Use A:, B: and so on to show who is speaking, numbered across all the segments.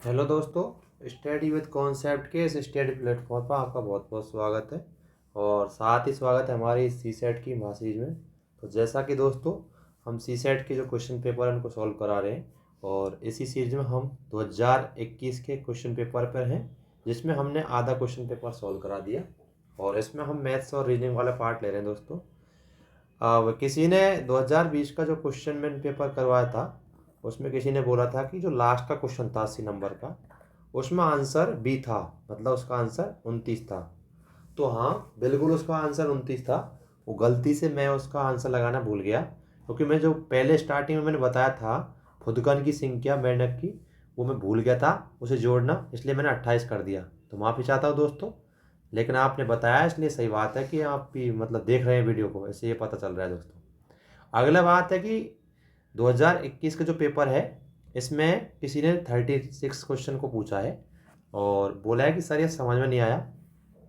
A: Hello दोस्तों, study with concept के इस स्टडी प्लेटफॉर्म पर आपका बहुत बहुत स्वागत है। और साथ ही स्वागत है हमारी इस सी सेट की महासीरीज में। तो जैसा कि दोस्तों हम सी सेट के जो क्वेश्चन पेपर हैं उनको सॉल्व करा रहे हैं, और इसी सीरीज में हम 2021 के क्वेश्चन पेपर पर हैं, जिसमें हमने आधा क्वेश्चन पेपर सॉल्व करा दिया। और इसमें हम मैथ्स और रीजनिंग वाला पार्ट ले रहे हैं दोस्तों। अब किसी ने 2020 का जो क्वेश्चन पेपर करवाया था, उसमें किसी ने बोला था कि जो लास्ट का क्वेश्चन था 80 नंबर का, उसमें आंसर बी था, मतलब उसका आंसर 29 था। तो हाँ, बिल्कुल उसका आंसर 29 था। वो गलती से मैं उसका आंसर लगाना भूल गया, क्योंकि मैं जो पहले स्टार्टिंग में मैंने बताया था फुदकन की संख्या मेंढक की, वो मैं भूल गया था उसे जोड़ना, इसलिए मैंने 28 कर दिया। तो माफ़ी चाहता हूँ दोस्तों, लेकिन आपने बताया इसलिए सही बात है कि आप भी मतलब देख रहे हैं वीडियो को, इससे ये पता चल रहा है दोस्तों। अगला बात है कि 2021 का जो पेपर है, इसमें किसी ने 36 क्वेश्चन को पूछा है और बोला है कि सर ये समझ में नहीं आया।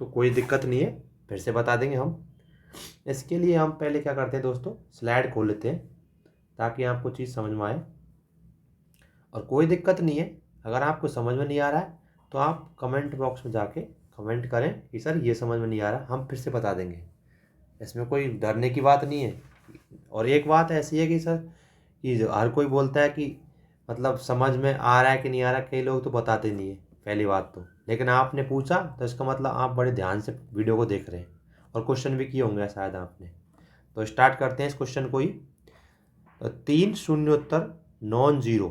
A: तो कोई दिक्कत नहीं है, फिर से बता देंगे हम। इसके लिए हम पहले क्या करते हैं दोस्तों, स्लाइड खोल लेते हैं ताकि आपको चीज़ समझ में आए। और कोई दिक्कत नहीं है, अगर आपको समझ में नहीं आ रहा है तो आप कमेंट बॉक्स में जाके कमेंट करें कि सर ये समझ में नहीं आ रहा, हम फिर से बता देंगे। इसमें कोई डरने की बात नहीं है। और एक बात ऐसी है कि सर, कि हर कोई बोलता है कि मतलब समझ में आ रहा है कि नहीं आ रहा, कई लोग तो बताते नहीं है पहली बात तो। लेकिन आपने पूछा तो इसका मतलब आप बड़े ध्यान से वीडियो को देख रहे हैं और क्वेश्चन भी किए होंगे शायद आपने। तो स्टार्ट करते हैं इस क्वेश्चन को ही। तो 3 शून्योत्तर नॉन जीरो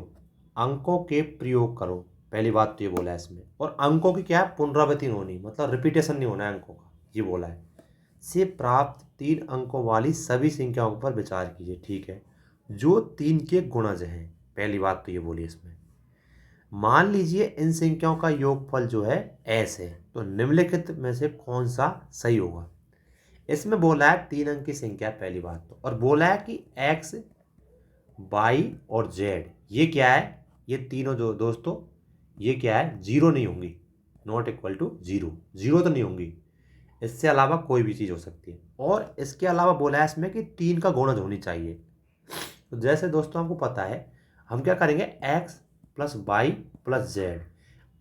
A: अंकों के प्रयोग करो। पहली बात तो ये बोला है इसमें, और अंकों की क्या है, पुनरावृत्ति नहीं होनी, मतलब रिपीटेशन नहीं होना है अंकों का, ये बोला है। से प्राप्त 3 अंकों वाली सभी संख्याओं पर विचार कीजिए। ठीक है, जो 3 के गुणज हैं। पहली बात तो ये बोली इसमें। मान लीजिए इन संख्याओं का योगफल जो है एस है, तो निम्नलिखित में से कौन सा सही होगा। इसमें बोला है 3 अंक की संख्या, पहली बात तो, और बोला है कि एक्स, वाई और जेड ये क्या है, ये तीनों जो दोस्तों ये क्या है, जीरो नहीं होंगी, not equal to zero, zero तो नहीं होंगी। इससे अलावा कोई भी चीज़ हो सकती है। और इसके अलावा बोला है इसमें कि 3 का गुणज होनी चाहिए। तो जैसे दोस्तों हमको पता है, हम क्या करेंगे, X plus Y plus Z.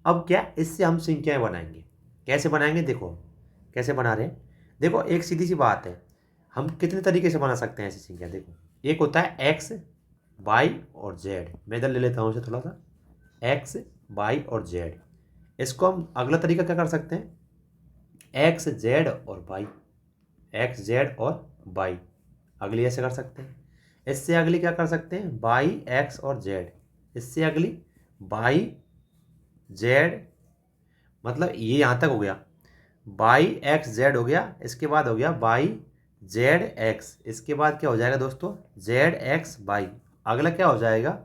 A: अब क्या, इससे हम संख्याएं बनाएंगे। कैसे बनाएंगे, देखो कैसे बना रहे हैं। देखो एक सीधी सी बात है, हम कितने तरीके से बना सकते हैं ऐसी संख्या। देखो, एक होता है एक्स, वाई और जेड। मैं इधर ले लेता हूँ इसे थोड़ा सा, एक्स, वाई और जेड। इसको हम अगला तरीका क्या कर सकते हैं, एक्स जेड और वाई, एक्स जेड और वाई। अगली ऐसे कर सकते हैं। इससे अगली क्या कर सकते हैं, वाई एक्स और जेड। इससे अगली वाई जेड, मतलब ये यहाँ तक हो गया, वाई एक्स जेड हो गया। इसके बाद हो गया वाई जेड एक्स। इसके बाद क्या हो जाएगा दोस्तों, जेड एक्स वाई। अगला क्या हो जाएगा,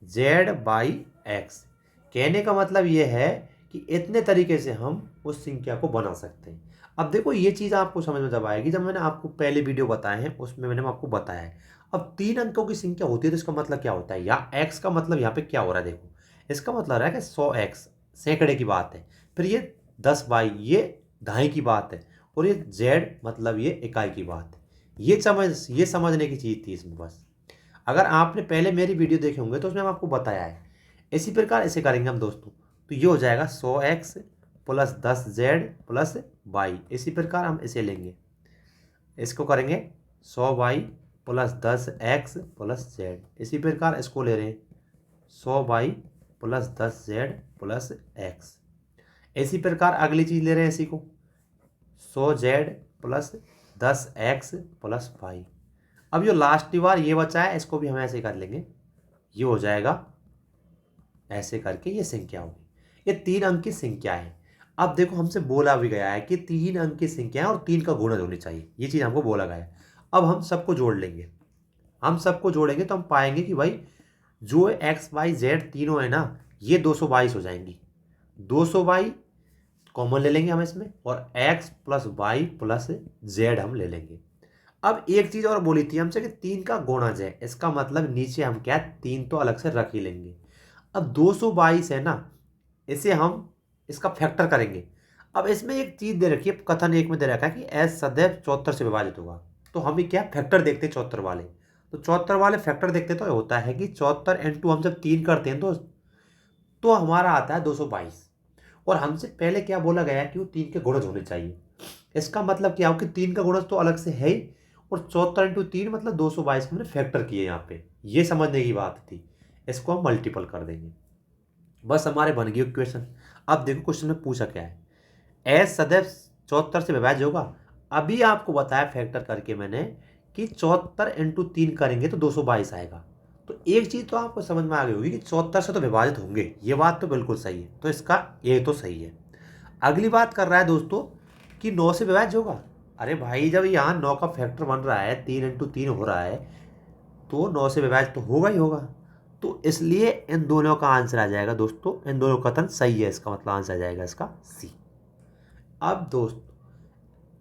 A: जेड वाई एक्स। कहने का मतलब ये है कि इतने तरीके से हम उस संख्या को बना सकते हैं। अब देखो ये चीज़ आपको समझ में जब आएगी, जब मैंने आपको पहले वीडियो बताए हैं उसमें मैंने आपको बताया है। अब 3 अंकों की संख्या होती है तो इसका मतलब क्या होता है, या एक्स का मतलब यहाँ पे क्या हो रहा है, देखो इसका मतलब है कि 100x सैकड़े की बात है। फिर ये 10y ये दहाई की बात है। और ये जेड मतलब ये इकाई की बात है। ये समझने की चीज़ थी इसमें बस। अगर आपने पहले मेरी वीडियो देखे होंगे तो उसमें हम आपको बताया है। इसी प्रकार ऐसे करेंगे हम दोस्तों, तो ये हो जाएगा 100x plus 10z plus Y. इसी प्रकार हम इसे लेंगे, इसको करेंगे 100y plus 10x plus Z. इसी प्रकार इसको ले रहे हैं 100y plus 10z plus x। इसी प्रकार अगली चीज़ ले रहे हैं इसी को, 100z plus 10x plus Y. अब जो लास्ट बार ये बचा है इसको भी हम ऐसे कर लेंगे, ये हो जाएगा ऐसे करके, ये संख्या होगी। ये 3 अंक की संख्या है। अब देखो हमसे बोला भी गया है कि 3 अंक की संख्या है और 3 का गुणज होनी चाहिए, ये चीज़ हमको बोला गया है। अब हम सबको जोड़ लेंगे, हम सबको जोड़ेंगे तो हम पाएंगे कि भाई जो एक्स वाई जेड तीनों है ना, ये 222 हो जाएंगी। 222 कॉमन ले लेंगे हम इसमें, और X plus Y plus Z हम ले लेंगे। अब एक चीज़ और बोली थी हमसे कि 3 का गुणज है, इसका मतलब नीचे हम क्या 3 तो अलग से रख ही लेंगे। अब 222 है ना, इसे हम इसका फैक्टर करेंगे। अब इसमें एक चीज़ दे रखी है, कथन एक में दे रखा है कि एस सदैव 74 से विभाजित होगा। तो हम भी क्या फैक्टर देखते हैं 74 वाले, तो 74 वाले फैक्टर देखते तो होता है कि 74 × हम जब 3 करते हैं तो तो हमारा आता है 222। और हमसे पहले क्या बोला गया है कि वो 3 के गुणज होने चाहिए। इसका मतलब क्या हो कि 3 का गुणज तो अलग से है ही, और 74 × 3 मतलब 222 को मैंने फैक्टर किए यहाँ पे, ये समझने की बात थी। इसको हम मल्टीपल कर देंगे, बस हमारे बन गई इक्वेशन। अब देखो क्वेश्चन में पूछा क्या है, एस सदैव 74 से विभाज्य होगा। अभी आपको बताया फैक्टर करके मैंने कि 74 × 3 करेंगे तो 222 आएगा। तो एक चीज तो आपको समझ में आ गई होगी कि 74 से तो विभाजित होंगे, ये बात तो बिल्कुल सही है, तो इसका ये तो सही है। अगली बात कर रहा है दोस्तों कि 9 से विभाज्य होगा। अरे भाई जब यहाँ 9 का फैक्टर बन रहा है, 3 × 3 हो रहा है, तो 9 से विभाज्य तो होगा ही होगा। तो इसलिए इन दोनों का आंसर आ जाएगा दोस्तों, इन दोनों का कथन सही है, इसका मतलब आंसर आ जाएगा इसका सी। अब दोस्तों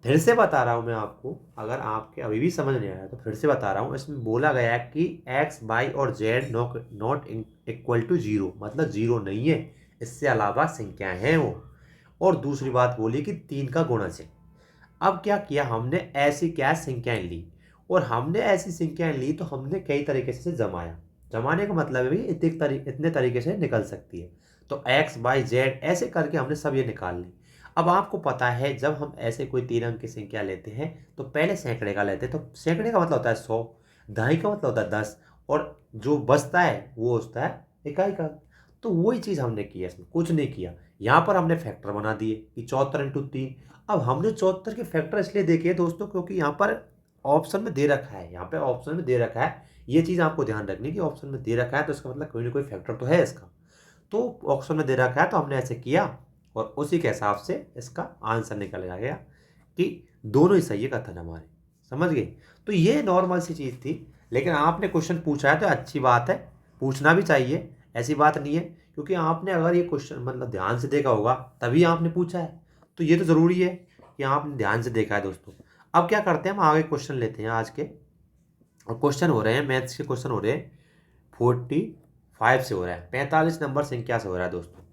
A: फिर से बता रहा हूं मैं आपको, अगर आपके अभी भी समझ नहीं आया तो फिर से बता रहा हूं। इसमें बोला गया है कि एक्स वाई और Z not equal to zero, मतलब जीरो नहीं है, इससे अलावा संख्याएं हैं वो। और दूसरी बात बोली कि 3 का गुणज है। अब क्या किया हमने, ऐसी क्या संख्याएं ली, और हमने ऐसी संख्याएं ली तो हमने कई तरीके से जमाया। जमाने का मतलब है भाई इतने तरीके से निकल सकती है। तो एक्स वाई जेड ऐसे करके हमने सब ये निकाल ली। अब आपको पता है जब हम ऐसे कोई 3 अंक की संख्या लेते हैं तो पहले सैकड़े का लेते हैं, तो सैकड़े का मतलब होता है 100, दहाई का मतलब होता है 10, और जो बचता है वो होता है इकाई का। तो वही चीज़ हमने किया, इसमें कुछ नहीं किया। यहाँ पर हमने फैक्टर बना दिए कि 74 × 3। अब हमने 74 के फैक्टर इसलिए देखे दोस्तों क्योंकि यहाँ पर ऑप्शन में दे रखा है, यहाँ पे ऑप्शन में दे रखा है, ये चीज़ आपको ध्यान रखनी कि ऑप्शन में दे रखा है तो इसका मतलब कोई ना कोई फैक्टर तो है इसका। तो ऑप्शन में दे रखा है तो हमने ऐसे किया, और उसी के हिसाब से इसका आंसर निकल गया कि दोनों ही सही है कथन हमारे। समझ गए? तो ये नॉर्मल सी चीज़ थी, लेकिन आपने क्वेश्चन पूछा है तो अच्छी बात है, पूछना भी चाहिए, ऐसी बात नहीं है। क्योंकि आपने अगर ये क्वेश्चन मतलब ध्यान से देखा होगा तभी आपने पूछा है, तो ये तो ज़रूरी है कि आपने ध्यान से देखा है दोस्तों। अब क्या करते हैं, हम आगे क्वेश्चन लेते हैं आज के, और क्वेश्चन हो रहे हैं मैथ्स के, क्वेश्चन हो रहे हैं 45 से हो रहा है, 45 नंबर संख्या से हो रहा है दोस्तों।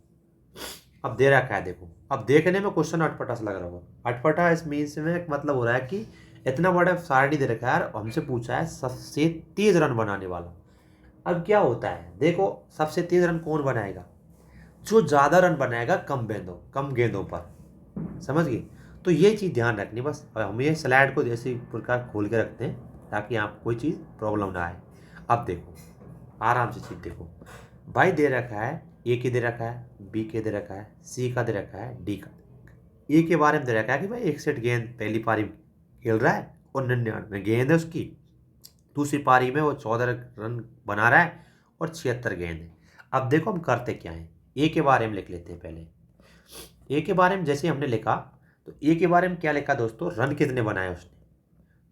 A: अब दे रखा है देखो, अब देखने में क्वेश्चन अटपटा सा लग रहा होगा। अटपटा इस मीन्स में मतलब हो रहा है कि इतना बड़ा सारणी दे रखा है और हमसे पूछा है सबसे तेज रन बनाने वाला। अब क्या होता है देखो, सबसे तेज रन कौन बनाएगा, जो ज्यादा रन बनाएगा कम गेंदों पर। समझ गए? तो ये चीज ध्यान रखनी बस। और हम ये स्लाइड को जैसे प्रकार खोल के रखते हैं ताकि आपको कोई चीज प्रॉब्लम ना आए। अब देखो आराम से चीज देखो, भाई दे रखा है ए के दे रखा है, बी के दे रखा है, सी का दे रखा है, डी का। ए के बारे में दे रखा है कि भाई 61 गेंद पहली पारी में खेल रहा है और 99 गेंद है उसकी। दूसरी पारी में वो 14 रन बना रहा है और 76 गेंद है। अब देखो हम करते क्या है, ए के बारे में लिख लेते हैं पहले। ए के बारे में जैसे हमने लिखा, तो ए के बारे में क्या लिखा दोस्तों, रन कितने बनाए उसने।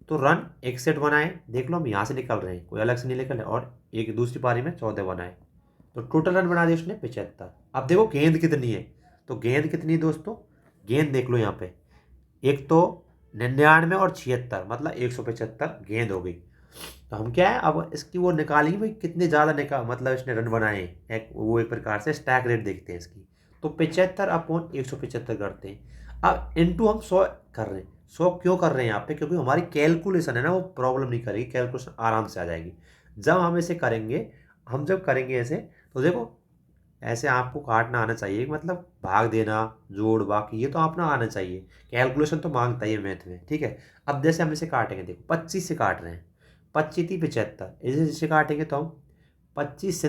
A: तो रन 61 बनाए, देख लो हम यहाँ से निकल रहे हैं, कोई अलग से नहीं निकल रहे, और एक दूसरी पारी में 14 बनाए, तो टोटल रन बना दिए उसने 75। अब देखो गेंद कितनी है, तो गेंद कितनी है दोस्तों, गेंद देख लो यहाँ पे, एक तो 99 और 76 मतलब 175 गेंद हो गई। तो हम क्या है अब इसकी वो निकालेंगे भाई कितने ज़्यादा मतलब इसने रन बनाए हैं, वो एक प्रकार से स्टैक रेट देखते हैं इसकी। तो 75/175 करते हैं। अब इंटू हम 100 कर रहे हैं। 100 क्यों कर रहे हैं यहाँ पे, क्योंकि हमारी कैलकुलेशन है ना वो प्रॉब्लम नहीं करेगी, कैलकुलेशन आराम से आ जाएगी। जब हम इसे करेंगे, हम जब करेंगे ऐसे, तो देखो ऐसे आपको काटना आना चाहिए, मतलब भाग देना, जोड़ बाकी ये तो आपने आना चाहिए, कैलकुलेशन तो मांगता ही है मैथ में, ठीक है। अब जैसे हम इसे काटेंगे, देखो 25 से काट रहे हैं, 25×3 = 75, इसे काटेंगे तो हम 25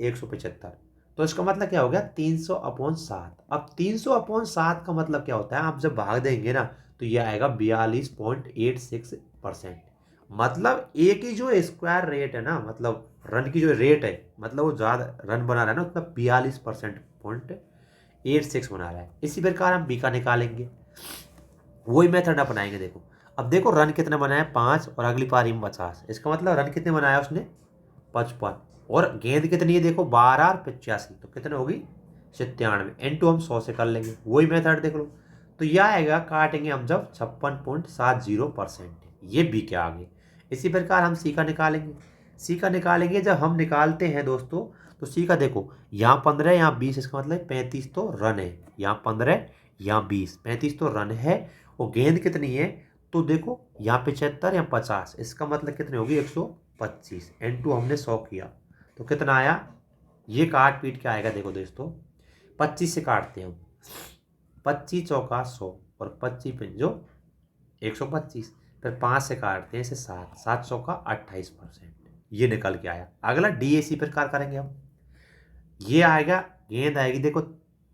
A: 175, तो इसका मतलब क्या हो गया 300/7। अब 300/7 का मतलब क्या होता है, आप जब भाग देंगे ना तो ये आएगा 42.86%। मतलब ए की जो स्क्वायर रेट है ना, मतलब रन की जो रेट है, मतलब वो ज़्यादा रन बना रहा है ना, उतना 42.86 बना रहा है। इसी प्रकार हम बी का निकालेंगे, वही मेथड अपनाएंगे। देखो अब देखो रन कितने बनाया 5 और अगली पारी में 50, इसका मतलब रन कितने बनाया उसने 55, और गेंद कितनी है देखो 12 और 85, तो कितने होगी 97, इंटू हम 100 से कर लेंगे, वही मेथड देख लो। तो यह आएगा, काटेंगे हम जब 56.70%, ये बी के आगे। इसी प्रकार हम सी का निकालेंगे, सी का निकालेंगे जब हम निकालते हैं दोस्तों, तो सी का देखो यहाँ 15 यहाँ 20, इसका मतलब 35 तो रन है, यहाँ 15 यहाँ 20, 35 तो रन है। और गेंद कितनी है, तो देखो यहाँ 75 या 50, इसका मतलब कितनी होगी 125, इंटू हमने 100 किया तो कितना आया ये काट पीट के आएगा, देखो दोस्तों 25 से काटते हैं हम। 25 चौका 100 और 25 पंजो 125। फिर 5 से काटते हैं इसे 7, 7 चौका 28%, ये निकल के आया। अगला DAC प्रकार करेंगे हम। ये आएगा, गेंद आएगी देखो,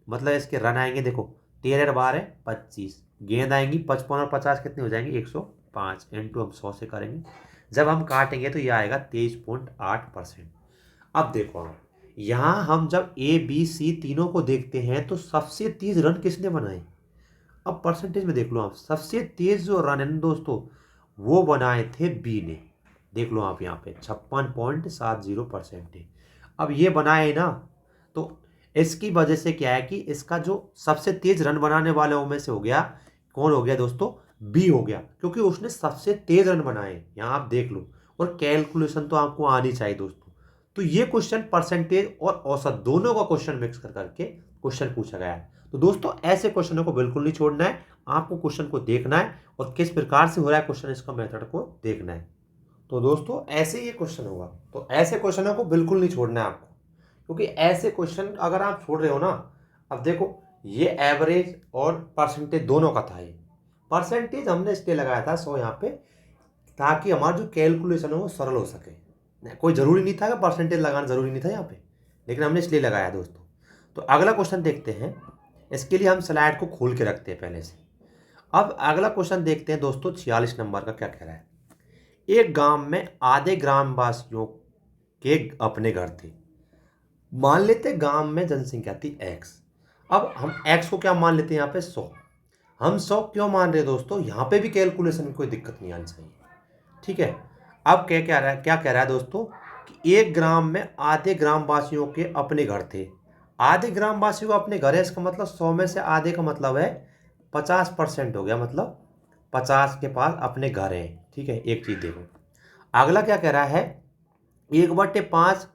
A: मतलब इसके रन आएंगे देखो 13 12 25, गेंद आएंगी 55 और 50 कितने हो जाएंगे 105, इंटू हम 100 से करेंगे। जब हम काटेंगे तो ये आएगा 23.8%। अब देखो हम यहाँ हम जब ABC तीनों को देखते हैं तो सबसे तेज रन किसने बनाए। अब परसेंटेज में देख लो आप, सबसे तेज जो रन है ना दोस्तों वो बनाए थे B ने। देख लो आप यहाँ पे 56.70% है। अब ये बनाए ना, तो इसकी वजह से क्या है कि इसका जो सबसे तेज रन बनाने वालों में से हो गया, कौन हो गया दोस्तों, B हो गया, क्योंकि उसने सबसे तेज रन बनाए। यहाँ आप देख लो, और कैलकुलेशन तो आपको आनी चाहिए दोस्तों। तो ये क्वेश्चन परसेंटेज और औसत दोनों का क्वेश्चन मिक्स कर करके क्वेश्चन पूछा गया है। तो दोस्तों ऐसे क्वेश्चनों को बिल्कुल नहीं छोड़ना है, आपको क्वेश्चन को देखना है और किस प्रकार से हो रहा है क्वेश्चन, इसका मेथड को देखना है। तो दोस्तों ऐसे ये क्वेश्चन होगा, तो ऐसे क्वेश्चनों को बिल्कुल नहीं छोड़ना है आपको, क्योंकि ऐसे क्वेश्चन अगर आप छोड़ रहे हो ना, अब देखो ये एवरेज और परसेंटेज दोनों का था। ये परसेंटेज हमने इसलिए लगाया था 100 यहाँ पे, ताकि हमारा जो कैलकुलेशन है वो सरल हो सके। कोई ज़रूरी नहीं था कि परसेंटेज लगाना ज़रूरी नहीं था यहाँ पे, लेकिन हमने इसलिए लगाया दोस्तों। तो अगला क्वेश्चन देखते हैं। इसके लिए हम स्लाइड को खोल के रखते हैं पहले से। अब अगला क्वेश्चन देखते हैं दोस्तों, 46 नंबर का क्या कह रहा है। एक गांव में आधे ग्रामवासियों के अपने घर थे। मान लेते गांव में जनसंख्या थी X। अब हम X को क्या मान लेते हैं यहाँ पे 100। हम 100 क्यों मान रहे हैं दोस्तों, यहाँ पे भी कैलकुलेशन में कोई दिक्कत नहीं आनी चाहिए, ठीक है। अब क्या कह रहा है दोस्तों कि एक ग्राम में आधे ग्रामवासियों के अपने घर थे। आधे ग्रामवासियों को अपने घर है, इसका मतलब 100 में से आधे का मतलब है 50% हो गया, मतलब 50 के पास अपने घर हैं, ठीक है। एक चीज देखो, अगला क्या कह रहा है, 1/5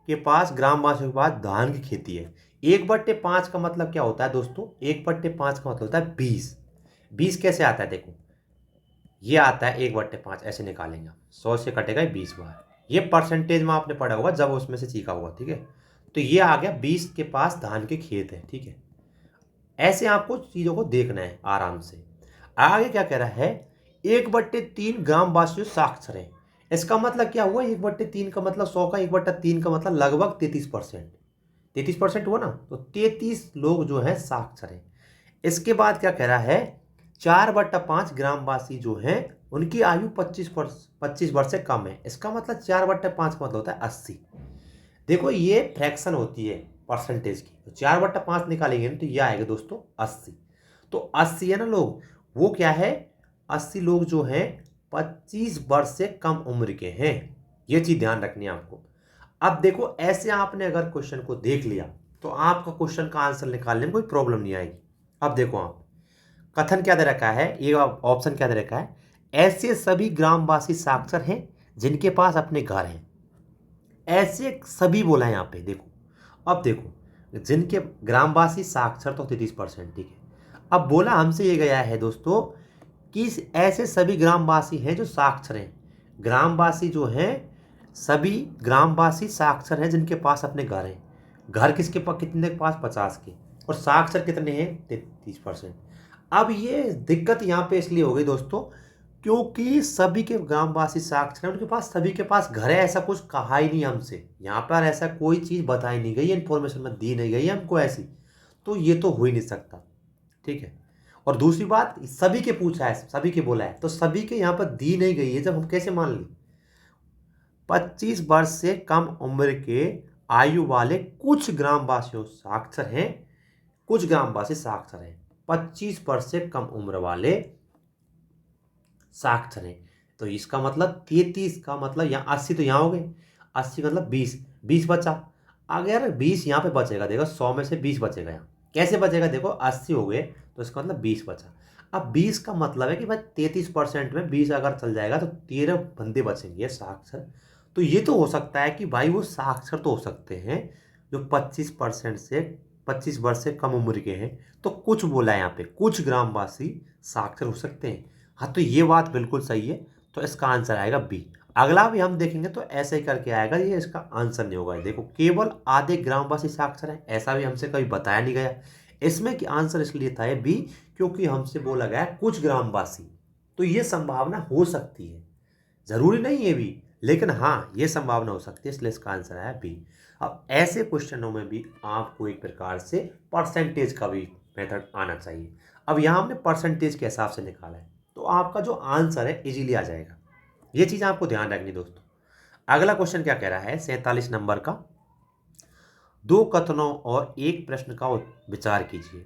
A: के पास ग्रामवासियों के पास धान की खेती है। 1/5 का मतलब क्या होता है दोस्तों, 1/5 का मतलब होता है 20। 20 कैसे आता है, देखो ये आता है 1/5, ऐसे निकालेंगे, 100 से कटेगा 20 बार। ये परसेंटेज में आपने पढ़ा होगा जब उसमें से सीखा होगा, ठीक है। तो ये आ गया 20 के पास धान के खेत है, ठीक है। ऐसे आपको चीजों को देखना है आराम से। आगे क्या कह रहा है, 1/3 ग्रामवासियों साक्षर है। इसका मतलब क्या हुआ, 1/3 का मतलब 100 का 1/3 का मतलब लगभग 33%। 33% हुआ ना, तो 33 लोग जो है साक्षर है। इसके बाद क्या कह रहा है, 4/5 ग्रामवासी जो हैं उनकी आयु 25 वर्ष से कम है। इसका मतलब 4/5 का मतलब होता है 80। देखो ये फ्रैक्शन होती है परसेंटेज की, तो 4/5 निकालेंगे तो ये आएगा दोस्तों 80। तो 80 है ना लोग, वो क्या है, 80 लोग जो हैं 25 वर्ष से कम उम्र के हैं। ये चीज ध्यान रखनी है आपको। अब देखो ऐसे आपने अगर क्वेश्चन को देख लिया तो आपका क्वेश्चन का आंसर निकालने में कोई प्रॉब्लम नहीं आएगी। अब देखो आप, कथन क्या दे रखा है, ये ऑप्शन क्या दे रखा है, ऐसे सभी ग्रामवासी साक्षर हैं जिनके पास अपने घर हैं। ऐसे सभी बोला है यहाँ पे, देखो अब देखो जिनके ग्रामवासी साक्षर तो 33%, ठीक है। अब बोला हमसे ये गया है दोस्तों कि ऐसे सभी ग्रामवासी हैं जो साक्षर हैं। ग्रामवासी जो हैं, सभी ग्रामवासी साक्षर हैं जिनके पास अपने घर हैं। घर किसके पास, कितने के पास, 50 के, और साक्षर कितने हैं 33%। अब ये दिक्कत यहाँ पे इसलिए हो गई दोस्तों क्योंकि सभी के ग्रामवासी साक्षर हैं, उनके पास सभी के पास घर है, ऐसा कुछ कहा ही नहीं हमसे। यहाँ पर ऐसा कोई चीज़ बताई नहीं गई, इन्फॉर्मेशन में दी नहीं गई है हमको ऐसी, तो ये तो हो ही नहीं सकता, ठीक है। और दूसरी बात, सभी के पूछा है, सभी के बोला है, तो सभी के यहाँ पर दी नहीं गई है, जब हम कैसे मान ली। 25 वर्ष से कम उम्र के आयु वाले कुछ ग्रामवासियों साक्षर हैं, कुछ ग्रामवासी साक्षर हैं, 25 वर्ष से कम उम्र वाले साक्षर हैं। तो इसका मतलब 33 का मतलब यहाँ 80 तो यहाँ हो गए, 80 मतलब 20, 20 बचा। अगर 20 यहाँ पे बचेगा, देखो 100 में से 20 बचेगा, यहाँ कैसे बचेगा, देखो 80 हो गए तो इसका मतलब 20 बचा। अब 20 का मतलब है कि भाई 33% में 20 अगर चल जाएगा तो 13 बंदे बचेंगे साक्षर। तो ये तो हो सकता है कि भाई वो साक्षर तो हो सकते हैं जो 25% से 25 वर्ष से कम उम्र के हैं। तो कुछ बोला है यहाँ पे, कुछ ग्रामवासी साक्षर हो सकते हैं। हाँ तो ये बात बिल्कुल सही है, तो इसका आंसर आएगा B। अगला भी हम देखेंगे तो ऐसे ही करके आएगा, ये इसका आंसर नहीं होगा। देखो केवल आधे ग्रामवासी साक्षर हैं, ऐसा भी हमसे कभी बताया नहीं गया। इसमें कि आंसर इसलिए था ये बी, क्योंकि हमसे बोला गया है कुछ ग्रामवासी, तो ये संभावना हो सकती है, जरूरी नहीं है भी, लेकिन हाँ ये संभावना हो सकती है, इसलिए इसका आंसर है बी। अब ऐसे क्वेश्चनों में भी आपको एक प्रकार से परसेंटेज का भी मेथड आना चाहिए। अब यहाँ हमने परसेंटेज के हिसाब से निकाला है, तो आपका जो आंसर है इजीली आ जाएगा। ये चीज़ आपको ध्यान रखनी दोस्तों। अगला क्वेश्चन क्या कह रहा है, 47 नंबर का, दो कथनों और एक प्रश्न का विचार कीजिए।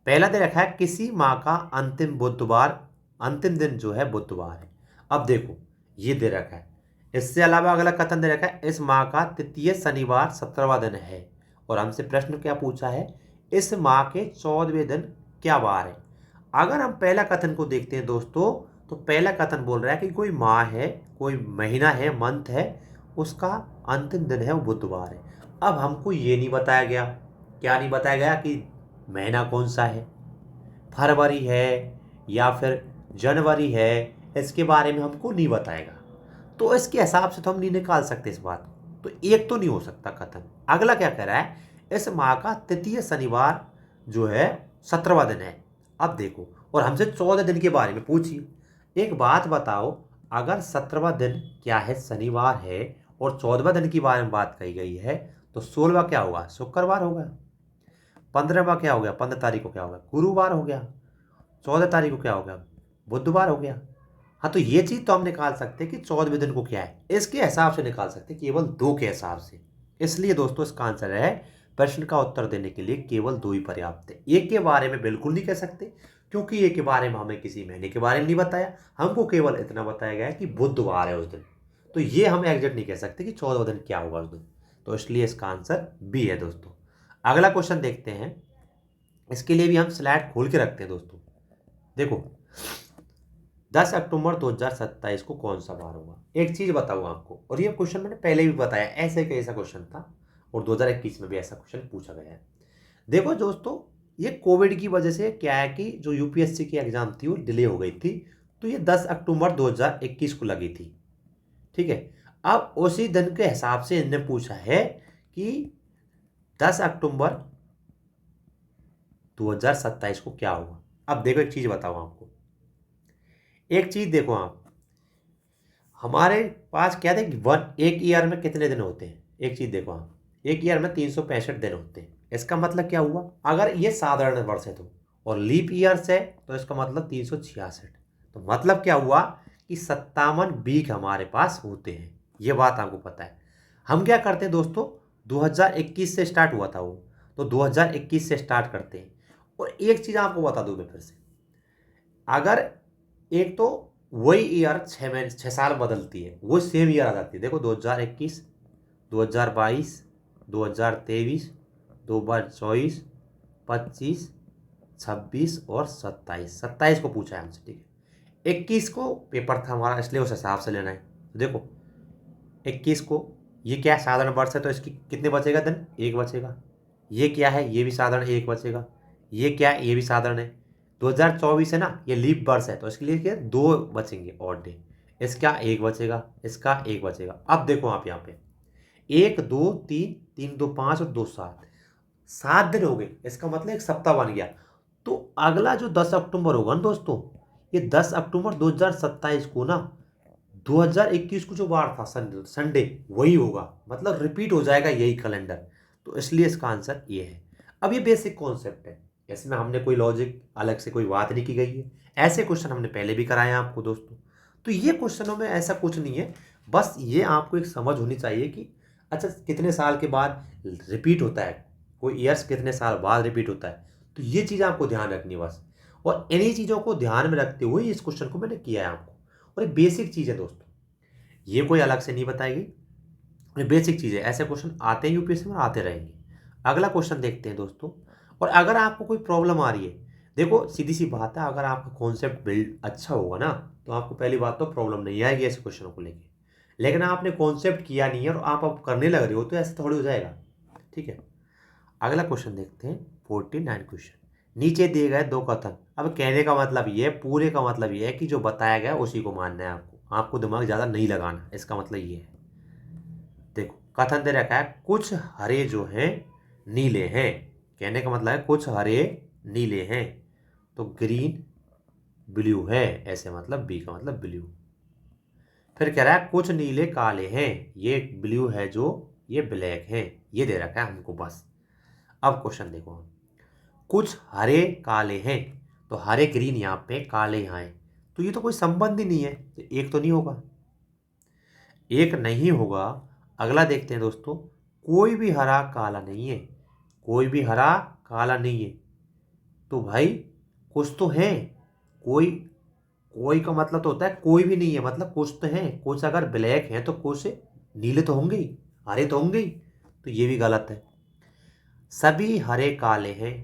A: पहला दे रखा है किसी माह का अंतिम दिन जो है बुधवार है। अब देखो ये दे रखा है, इससे अलावा अगला कथन दे रखा है इस माह का तृतीय शनिवार 17वां दिन है। और हमसे प्रश्न क्या पूछा है, इस माह के 14वें दिन क्या वार है। अगर हम पहला कथन को देखते हैं दोस्तों, तो पहला कथन बोल रहा है कि कोई माह है, कोई महीना है, मंथ है, उसका अंतिम दिन है वो बुधवार है। अब हमको ये नहीं बताया गया, क्या नहीं बताया गया कि महीना कौन सा है, फरवरी है या फिर जनवरी है, इसके बारे में हमको नहीं बताएगा। तो इसके हिसाब से तो हम नहीं निकाल सकते इस बात को, तो एक तो नहीं हो सकता कथन। अगला क्या कह रहा है, इस माह का तृतीय शनिवार जो है 17वां दिन है। अब देखो, और हमसे 14 दिन के बारे में पूछिए। एक बात बताओ, अगर 17वां दिन क्या है, शनिवार है, और 14वां दिन के बारे में बात कही गई है, तो 16वां क्या होगा, शुक्रवार होगा। 15वां क्या हो गया, 15 तारीख को क्या होगा, गुरुवार हो गया। 14 तारीख को क्या हो गया, बुधवार हो गया। हाँ, तो ये चीज तो हम निकाल सकते हैं कि 14वें दिन को क्या है, इसके हिसाब से निकाल सकते हैं, केवल दो के हिसाब से। इसलिए दोस्तों इसका आंसर है, प्रश्न का उत्तर देने के लिए केवल दो ही पर्याप्त है। एक के बारे में बिल्कुल नहीं कह सकते, क्योंकि एक के बारे में हमें किसी महीने के बारे में नहीं बताया, हमको केवल इतना बताया गया है कि बुधवार है उस दिन। तो ये हम एग्जैक्ट नहीं कह सकते कि 14वां दिन क्या होगा उस दिन। तो इसलिए इसका आंसर बी है दोस्तों। अगला क्वेश्चन देखते हैं, इसके लिए भी हम स्लाइड खोल के रखते हैं दोस्तों। देखो 10 अक्टूबर 2027 को कौन सा बार होगा। एक चीज बताऊँ आपको, और ये क्वेश्चन मैंने पहले भी बताया, ऐसे कैसा क्वेश्चन था, और 2021 में भी ऐसा क्वेश्चन पूछा गया है। देखो दोस्तों, ये कोविड की वजह से क्या है कि जो यूपीएससी की एग्जाम थी वो डिले हो गई थी, तो ये 10 अक्टूबर 2021 को लगी थी। ठीक है, अब उसी दिन के हिसाब से इनने पूछा है कि 10 अक्टूबर 2027 को क्या होगा। अब देखो एक चीज बताओ आपको, एक चीज देखो आप, हमारे पास क्या थे कि एक ईयर में कितने दिन होते हैं। एक चीज देखो आप, एक ईयर में 365 दिन होते हैं। इसका मतलब क्या हुआ, अगर ये साधारण वर्ष है तो, और लीप ईयर से, तो इसका मतलब 366। तो मतलब क्या हुआ कि 57 वीक हमारे पास होते हैं। ये बात आपको पता है। हम क्या करते हैं दोस्तों, 2021 से स्टार्ट हुआ था वो, तो 2021 से स्टार्ट करते हैं। और एक चीज आपको बता दूं मैं फिर से, अगर एक तो वही ईयर 6 महीने 6 साल बदलती है, वो सेम ईयर आ जाती है। देखो 2021, 2022, 2023, 2024, 25, 26 और 27। 27 को पूछा है हमसे, ठीक है। 21 को पेपर था हमारा, इसलिए उस हिसाब से लेना है। तो देखो 21 को, ये क्या है, साधारण वर्ष है, तो इसकी कितने बचेगा दिन, एक बचेगा। ये क्या है, ये भी साधारण, एक बचेगा। ये क्या है, ये भी साधारण है। 2024 है ना, ये लीप वर्ष है, तो इसके लिए क्या, दो बचेंगे ऑड डे। इसका एक बचेगा, इसका एक बचेगा। अब देखो आप यहाँ पे, एक दो तीन, तीन दो पाँच और दो सात, 7 दिन हो गए। इसका मतलब एक सप्ताह बन गया। तो अगला जो 10 अक्टूबर होगा ना दोस्तों, ये 10 अक्टूबर 2027 को ना, 2021 को जो वार था संडे, वही होगा, मतलब रिपीट हो जाएगा यही कैलेंडर। तो इसलिए इसका आंसर ये है। अब ये बेसिक कॉन्सेप्ट है, इसमें हमने कोई लॉजिक अलग से कोई बात नहीं की गई है। ऐसे क्वेश्चन हमने पहले भी कराए हैं आपको दोस्तों। तो ये क्वेश्चनों में ऐसा कुछ नहीं है, बस ये आपको एक समझ होनी चाहिए कि अच्छा कितने साल के बाद रिपीट होता है, कोई ईयर्स कितने साल बाद रिपीट होता है। तो ये चीज़ आपको ध्यान रखनी है बस, और इन्हीं चीज़ों को ध्यान में रखते हुए इस क्वेश्चन को मैंने किया है आपको। और ये बेसिक चीज़ है दोस्तों, ये कोई अलग से नहीं बताएगी, ये बेसिक चीज़ है। ऐसे क्वेश्चन आते हैं यूपीएससी में, आते रहेंगे। अगला क्वेश्चन देखते हैं दोस्तों। और अगर आपको कोई प्रॉब्लम आ रही है, देखो सीधी सी बात है, अगर आपका कॉन्सेप्ट बिल्ड अच्छा होगा ना, तो आपको पहली बात तो प्रॉब्लम नहीं आएगी ऐसे क्वेश्चनों को लेके। लेकिन आपने कॉन्सेप्ट किया नहीं है और आप अब करने लग रहे हो, तो ऐसे थोड़ी हो जाएगा। ठीक है, अगला क्वेश्चन देखते हैं, 49 क्वेश्चन। नीचे दिए गए दो कथन, अब कहने का मतलब ये है, पूरे का मतलब ये है कि जो बताया गया उसी को मानना है आपको। आपको दिमाग ज़्यादा नहीं लगाना, इसका मतलब ये है। देखो कथन दे रखा है कुछ हरे जो हैं नीले हैं, कहने का मतलब है कुछ हरे नीले हैं, तो ग्रीन ब्लू है, ऐसे मतलब बी का मतलब ब्लू। फिर कह रहा है कुछ नीले काले हैं, ये ब्लू है जो ये ब्लैक है, ये दे रखा है हमको बस। अब क्वेश्चन देखो, कुछ हरे काले हैं, तो हरे ग्रीन यहाँ पे, काले यहाँ है, तो ये तो कोई संबंध ही नहीं है, तो एक तो नहीं होगा, एक नहीं होगा। अगला देखते हैं दोस्तों, कोई भी हरा काला नहीं है, कोई भी हरा काला नहीं है, तो भाई कुछ तो है। कोई, कोई का मतलब तो होता है कोई भी नहीं है, मतलब कुछ तो है। कुछ अगर ब्लैक है तो कुछ नीले तो होंगे ही, हरे तो होंगे ही, तो ये भी गलत है। सभी हरे काले हैं,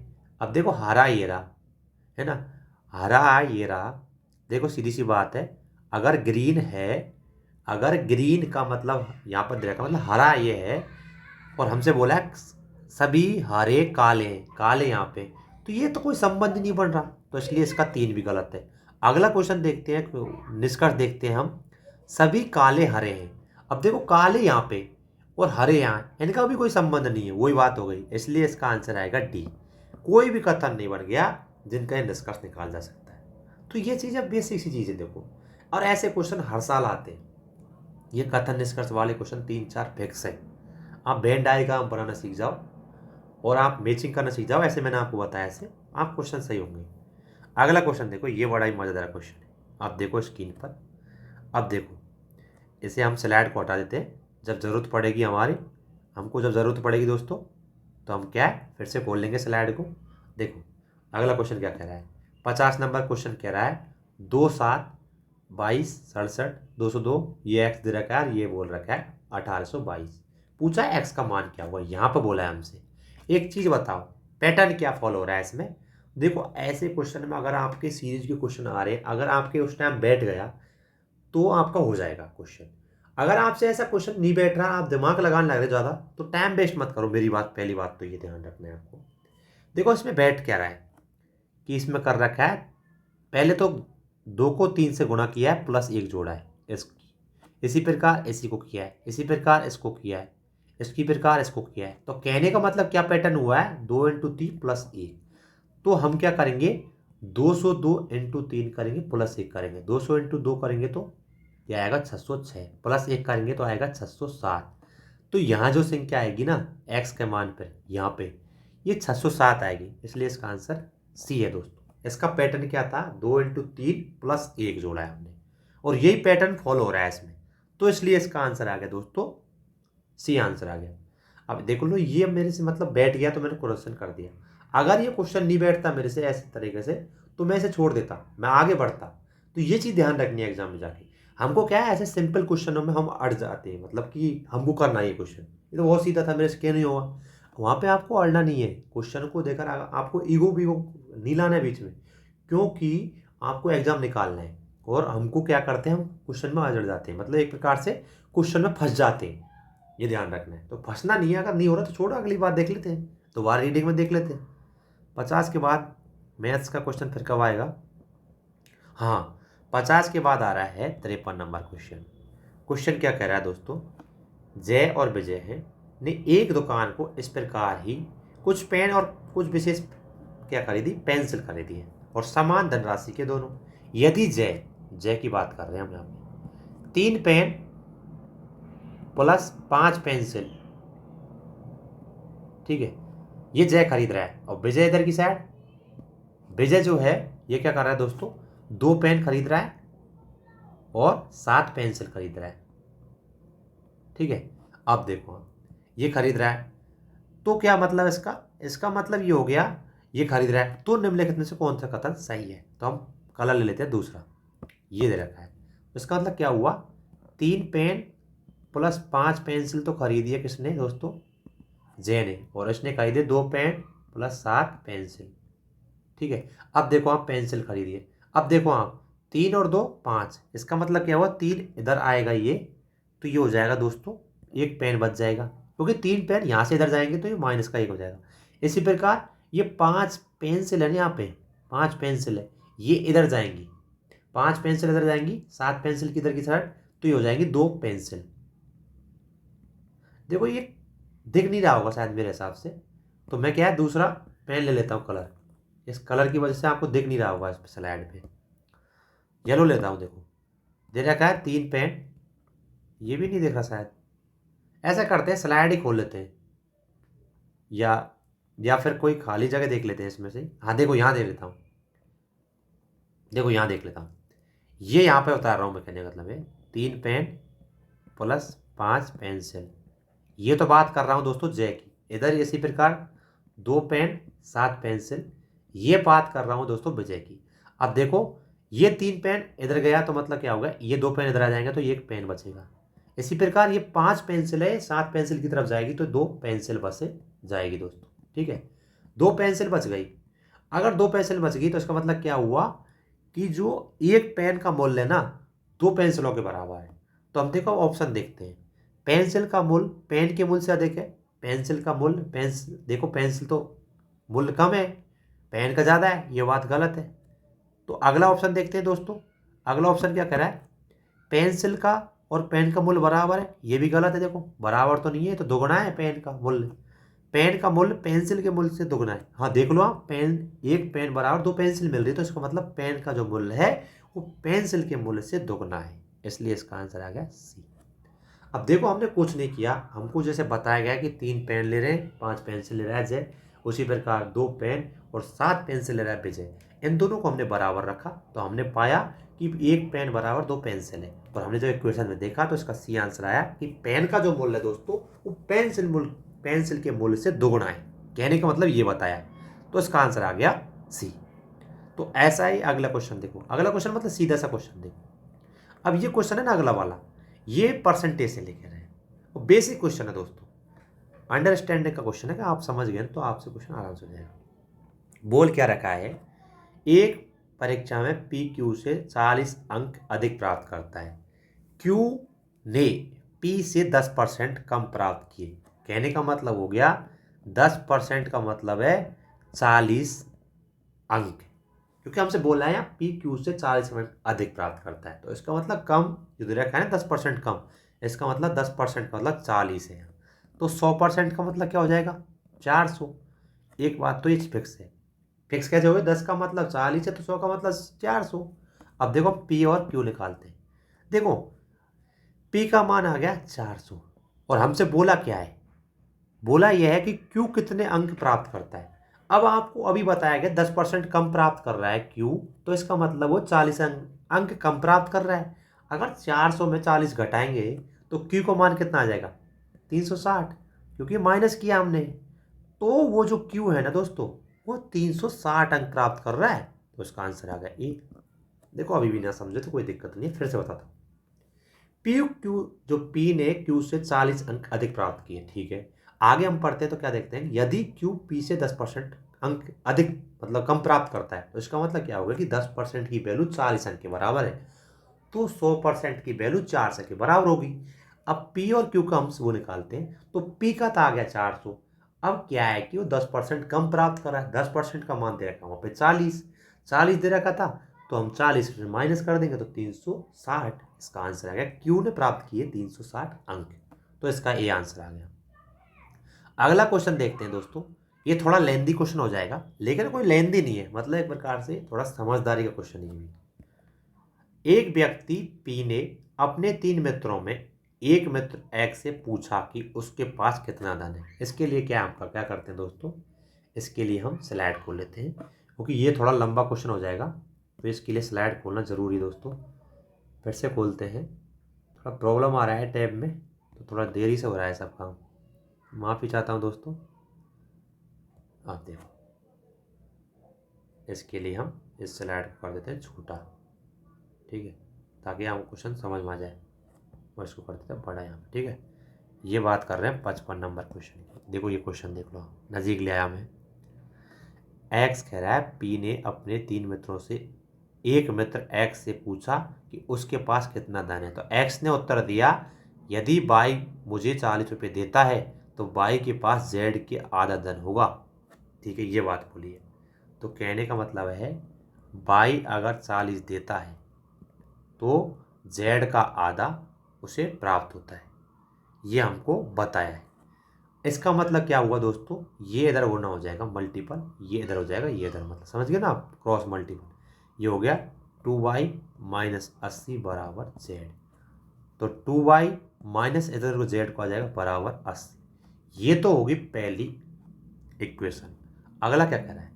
A: अब देखो हरा ये रहा है ना, हरा ये रहा, देखो सीधी सी बात है, अगर ग्रीन है, अगर ग्रीन का मतलब यहाँ पर देखा मतलब हरा ये है, और हमसे बोला है सभी हरे काले हैं, काले यहाँ पे, तो ये तो कोई संबंध नहीं बन रहा, तो इसलिए इसका 3 भी गलत है। अगला क्वेश्चन देखते हैं, निष्कर्ष देखते हैं हम, सभी काले हरे हैं। अब देखो काले यहाँ पे और हरे यहाँ, इनका भी कोई संबंध नहीं है, वही बात हो गई, इसलिए इसका आंसर आएगा डी। कोई भी कथन नहीं बन गया जिनका ये निष्कर्ष निकाल जा सकता है। तो ये चीज़ें बेसिक सी चीज़ें देखो, और ऐसे क्वेश्चन हर साल आते हैं, ये कथन निष्कर्ष वाले क्वेश्चन 3-4 फिक्स है। आप वेन डायग्राम बनाना सीख जाओ और आप मैचिंग करना सीख जाओ, ऐसे मैंने आपको बताया, ऐसे आप क्वेश्चन सही होंगे। अगला क्वेश्चन देखो, ये बड़ा ही मज़ेदार क्वेश्चन है, आप देखो स्क्रीन पर। अब देखो इसे हम स्लाइड को हटा देते हैं, जब ज़रूरत पड़ेगी हमारी, हमको जब ज़रूरत पड़ेगी दोस्तों, तो हम क्या है फिर से खोल लेंगे स्लाइड को। देखो अगला क्वेश्चन क्या कह रहा है, 50 नंबर क्वेश्चन कह रहा है 2 7 22 67 202, ये एक्स दे रखा है, ये बोल रखा है 1822। पूछा है एक्स का मान क्या हुआ, यहाँ पर बोला है हमसे। एक चीज़ बताओ, पैटर्न क्या फॉलो हो रहा है इसमें। देखो ऐसे क्वेश्चन में अगर आपके सीरीज के क्वेश्चन आ रहे हैं, अगर आपके उस टाइम बैठ गया तो आपका हो जाएगा क्वेश्चन। अगर आपसे ऐसा क्वेश्चन नहीं बैठ रहा, आप दिमाग लगाने लग रहे ज़्यादा, तो टाइम वेस्ट मत करो। मेरी बात, पहली बात तो ये ध्यान रखना है आपको। देखो इसमें बैठ क्या रहा है कि इसमें कर रखा है, पहले तो 2 को 3 से गुणा किया है प्लस 1 जोड़ा है इसी प्रकार इसी को किया है, इसी प्रकार इसको किया है, इसकी प्रकार इसको किया है। तो कहने का मतलब क्या पैटर्न हुआ है, 2 × 3 + 1। तो हम क्या करेंगे, 202 × 3 करेंगे प्लस 1 करेंगे, 200 × 2 करेंगे तो ये आएगा 606, प्लस 1 करेंगे तो आएगा 607। तो यहाँ जो संख्या आएगी ना एक्स के मान पर, यहाँ पे ये 607 आएगी, इसलिए इसका आंसर सी है दोस्तों। इसका पैटर्न क्या था, 2 × 3 + 1 जोड़ा है हमने, और यही पैटर्न फॉलो हो रहा है इसमें, तो इसलिए इसका आंसर आ गया दोस्तों सी, आंसर आ गया। अब देखो लो, ये मेरे से मतलब बैठ गया तो मैंने क्वेश्चन कर दिया। अगर ये क्वेश्चन नहीं बैठता मेरे से ऐसे तरीके से, तो मैं इसे छोड़ देता, मैं आगे बढ़ता। तो ये चीज़ ध्यान रखनी है एग्जाम में जाके। हमको क्या है, ऐसे सिंपल क्वेश्चनों में हम अड़ जाते हैं, मतलब कि हमको करना है ये क्वेश्चन, ये तो बहुत सीधा था, मेरे से क्यों नहीं हुआ। वहाँ पे आपको अड़ना नहीं है, क्वेश्चन को देखकर आपको ईगो वीगो नहीं लाना है बीच में, क्योंकि आपको एग्जाम निकालना है। और हमको क्या करते हैं, हम क्वेश्चन में अड़ जाते हैं, मतलब एक प्रकार से क्वेश्चन में फंस जाते हैं, ये ध्यान रखना है। तो फंसना नहीं है, अगर नहीं हो रहा तो छोड़ो, अगली बार देख लेते हैं, दोबारा रीडिंग में देख लेते हैं। 50 के बाद मैथ्स का क्वेश्चन फिर कब आएगा, हाँ 50 के बाद आ रहा है 53 नंबर क्वेश्चन। क्वेश्चन क्या कह रहा है दोस्तों, जय और विजय हैं ने एक दुकान को इस प्रकार ही कुछ पेन और कुछ विशेष क्या खरीदी, पेंसिल खरीदी है, और समान धनराशि के दोनों। यदि जय, जय की बात कर रहे हैं हम यहाँ पे, 3 पेन प्लस 5 पेंसिल, ठीक है, ये जय खरीद रहा है, और विजय इधर की साइड, विजय जो है ये क्या कर रहा है दोस्तों, 2 पेन खरीद रहा है और 7 पेंसिल खरीद रहा है, ठीक है। अब देखो ये खरीद रहा है, तो क्या मतलब इसका, इसका मतलब ये हो गया ये खरीद रहा है, तो निम्नलिखित में से कौन सा कथन सही है। तो हम कलर ले लेते हैं दूसरा, ये दे रखा है, इसका मतलब क्या हुआ, 3 पेन प्लस 5 पेंसिल तो खरीदी है किसने दोस्तों, जय ने, और इसने खरीदे 2 पेन प्लस 7 पेंसिल, ठीक है। अब देखो आप पेंसिल खरीदिए, अब देखो आप 3 और 2 5, इसका मतलब क्या हुआ, 3 इधर आएगा ये, तो ये हो जाएगा दोस्तों 1 पेन बच जाएगा, क्योंकि 3 पेन यहाँ से इधर जाएंगे तो ये माइनस का 1 हो जाएगा। इसी प्रकार ये 5 पेंसिल है ना, यहाँ पे 5 पेंसिल है, ये इधर जाएंगी, 5 पेंसिल इधर जाएंगी, 7 पेंसिल किधर की साइड, तो ये हो जाएंगी 2 पेंसिल। देखो ये दिख नहीं रहा होगा शायद मेरे हिसाब से, तो मैं क्या है दूसरा पेन ले लेता हूँ कलर। इस कलर की वजह से आपको दिख नहीं रहा होगा इस स्लाइड पे। येलो लेता हूँ, देखो दे रखा है 3 पेन, ये भी नहीं दिख रहा शायद। ऐसा करते हैं स्लाइड ही खोल लेते हैं, या फिर कोई खाली जगह देख लेते हैं इसमें से। हाँ देखो यहाँ देख लेता हूँ, देखो यहाँ देख लेता हूँ। ये यहाँ पे उतार रहा हूँ मैं, कहने का मतलब है 3 पेन प्लस 5 पेंसिल। ये तो बात कर रहा हूँ दोस्तों जय की। इधर इसी प्रकार 2 पेन 7 पेंसिल, ये बात कर रहा हूँ दोस्तों विजय की। अब देखो ये 3 पेन इधर गया तो मतलब क्या होगा, ये 2 पेन इधर आ जाएंगे तो ये 1 पेन बचेगा। इसी प्रकार ये 5 पेंसिल है, 7 पेंसिल की तरफ जाएगी तो 2 पेंसिल बच जाएगी दोस्तों। ठीक है, 2 पेंसिल बच गई। अगर 2 पेंसिल बच गई तो इसका मतलब क्या हुआ कि जो 1 पेन का मूल्य है ना 2 पेंसिलों के बराबर है। तो हम देखो ऑप्शन देखते हैं, पेंसिल का मूल्य पेन के मूल्य से अधिक है। पेंसिल का मूल्य देखो पेंसिल तो मूल्य कम है, पेन का ज़्यादा है, ये बात गलत है। तो अगला ऑप्शन देखते हैं दोस्तों। अगला ऑप्शन क्या कह रहा है, पेंसिल का और पेन का मूल्य बराबर है, ये भी गलत है। देखो बराबर तो नहीं है, तो दुगना है पेन का मूल्य। पेन का मूल्य पेंसिल के मूल्य से दुगना है। हाँ देख लो आप, पेन 1 पेन बराबर 2 पेंसिल मिल रही है, तो इसका मतलब पेन का जो मूल्य है वो पेंसिल के मूल्य से दुगना है, इसलिए इसका आंसर आ गया सी। अब देखो हमने कुछ नहीं किया, हमको जैसे बताया गया कि 3 पेन ले रहे हैं, 5 पेंसिल ले रहा है जय, उसी प्रकार 2 पेन और 7 पेंसिल ले रहा है विजय। इन दोनों को हमने बराबर रखा तो हमने पाया कि 1 पेन बराबर 2 पेंसिल है। और हमने जो इक्वेशन में देखा तो इसका सी आंसर आया कि पेन का जो मूल्य है दोस्तों वो पेंसिल के मूल्य से दोगुना है। कहने का मतलब ये बताया, तो इसका आंसर आ गया सी। तो ऐसा ही अगला क्वेश्चन देखो, अगला क्वेश्चन मतलब सीधा सा क्वेश्चन देखो। अब ये क्वेश्चन है ना अगला वाला, ये परसेंटेज से लेकर है, वो बेसिक क्वेश्चन है दोस्तों, अंडरस्टैंडिंग का क्वेश्चन है कि आप समझ गए तो आपसे क्वेश्चन आराम से हो जाएगा। बोल क्या रखा है, एक परीक्षा में पी क्यू से 40 अंक अधिक प्राप्त करता है, क्यू ने पी से 10% कम प्राप्त किए। कहने का मतलब हो गया 10% का मतलब है 40 अंक, क्योंकि हमसे बोला है यहाँ पी क्यू से 40 अंक अधिक प्राप्त करता है, तो इसका मतलब कम जो दे रखा है ना 10% कम, इसका मतलब 10% का मतलब 40 है। तो 100% का मतलब क्या हो जाएगा 400। एक बात तो ये फिक्स है, फिक्स कैसे हो गया, 10 का मतलब 40 है तो 100 का मतलब 400। अब देखो पी और क्यू निकालते हैं। देखो पी का मान आ गया 400 और हमसे बोला क्या है, बोला यह है कि क्यू कितने अंक प्राप्त करता है। अब आपको अभी बताया गया 10% कम प्राप्त कर रहा है क्यू, तो इसका मतलब वो 40 अंक कम प्राप्त कर रहा है। अगर 400 में 40 घटाएंगे तो क्यू का मान कितना आ जाएगा 360, क्योंकि माइनस किया हमने। तो वो जो क्यू है ना दोस्तों वो 360 अंक प्राप्त कर रहा है, तो इसका आंसर आ गया ए। देखो अभी भी ना समझे तो कोई दिक्कत नहीं है, फिर से बताता हूँ। पी ने क्यू से 40 अंक अधिक प्राप्त किए, ठीक है। आगे हम पढ़ते हैं तो क्या देखते हैं, यदि क्यू पी से 10% अंक अधिक मतलब कम प्राप्त करता है, तो इसका मतलब क्या होगा कि 10% की वैल्यू 40 अंक के बराबर है, तो 100% की वैल्यू 400 के बराबर होगी। अब पी और क्यू का हम वो निकालते हैं, तो पी का था आ गया 400। अब क्या है कि वो 10% कम प्राप्त कर रहा है, 10% का मान दे रखा वहाँ पे 40 दे रखा था, तो हम 40 से माइनस कर देंगे तो 360। इसका आंसर आ गया क्यू ने प्राप्त किए 360 अंक, तो इसका ए आंसर आ गया। अगला क्वेश्चन देखते हैं दोस्तों, ये थोड़ा लेंदी क्वेश्चन हो जाएगा, लेकिन कोई लेंदी नहीं है, मतलब एक प्रकार से थोड़ा समझदारी का क्वेश्चन ही है। एक व्यक्ति पी ने अपने 3 मित्रों में एक मित्र एक्स से पूछा कि उसके पास कितना धन है। इसके लिए क्या हम क्या करते हैं दोस्तों, इसके लिए हम स्लाइड खोल लेते हैं, क्योंकि ये थोड़ा लंबा क्वेश्चन हो जाएगा, तो इसके लिए स्लाइड खोलना ज़रूरी दोस्तों। फिर से खोलते हैं, थोड़ा प्रॉब्लम आ रहा है टैब में, तो थोड़ा देरी से हो रहा है सब काम, माफ़ी चाहता हूँ दोस्तों। आप देखो, इसके लिए हम इस स्लाइड को कर देते हैं छोटा, ठीक है, ताकि आपको क्वेश्चन समझ में आ जाए। और इसको कर देते हैं बड़ा यहाँ पे, ठीक है। ये बात कर रहे हैं 55 नंबर क्वेश्चन की। देखो ये क्वेश्चन देख लो, नज़दीक ले आया मैं। एक्स कह रहा है पी ने अपने 3 मित्रों से एक मित्र एक्स से पूछा कि उसके पास कितना धन है, तो एक्स ने उत्तर दिया यदि बाई मुझे 40 रुपये देता है तो बाई के पास जेड के आधा धन होगा, ठीक है, ये बात बोली है। तो कहने का मतलब है बाई अगर 40 देता है तो जेड का आधा उसे प्राप्त होता है, ये हमको बताया है। इसका मतलब क्या हुआ दोस्तों, ये इधर होना हो जाएगा मल्टीपल, ये इधर हो जाएगा, ये इधर, मतलब समझ गए ना आप, क्रॉस मल्टीपल। ये हो गया 2y माइनस 80 बराबर जेड। तो 2y माइनस इधर को जेड को आ जाएगा बराबर 80। ये तो होगी पहली इक्वेशन। अगला क्या कह रहा है,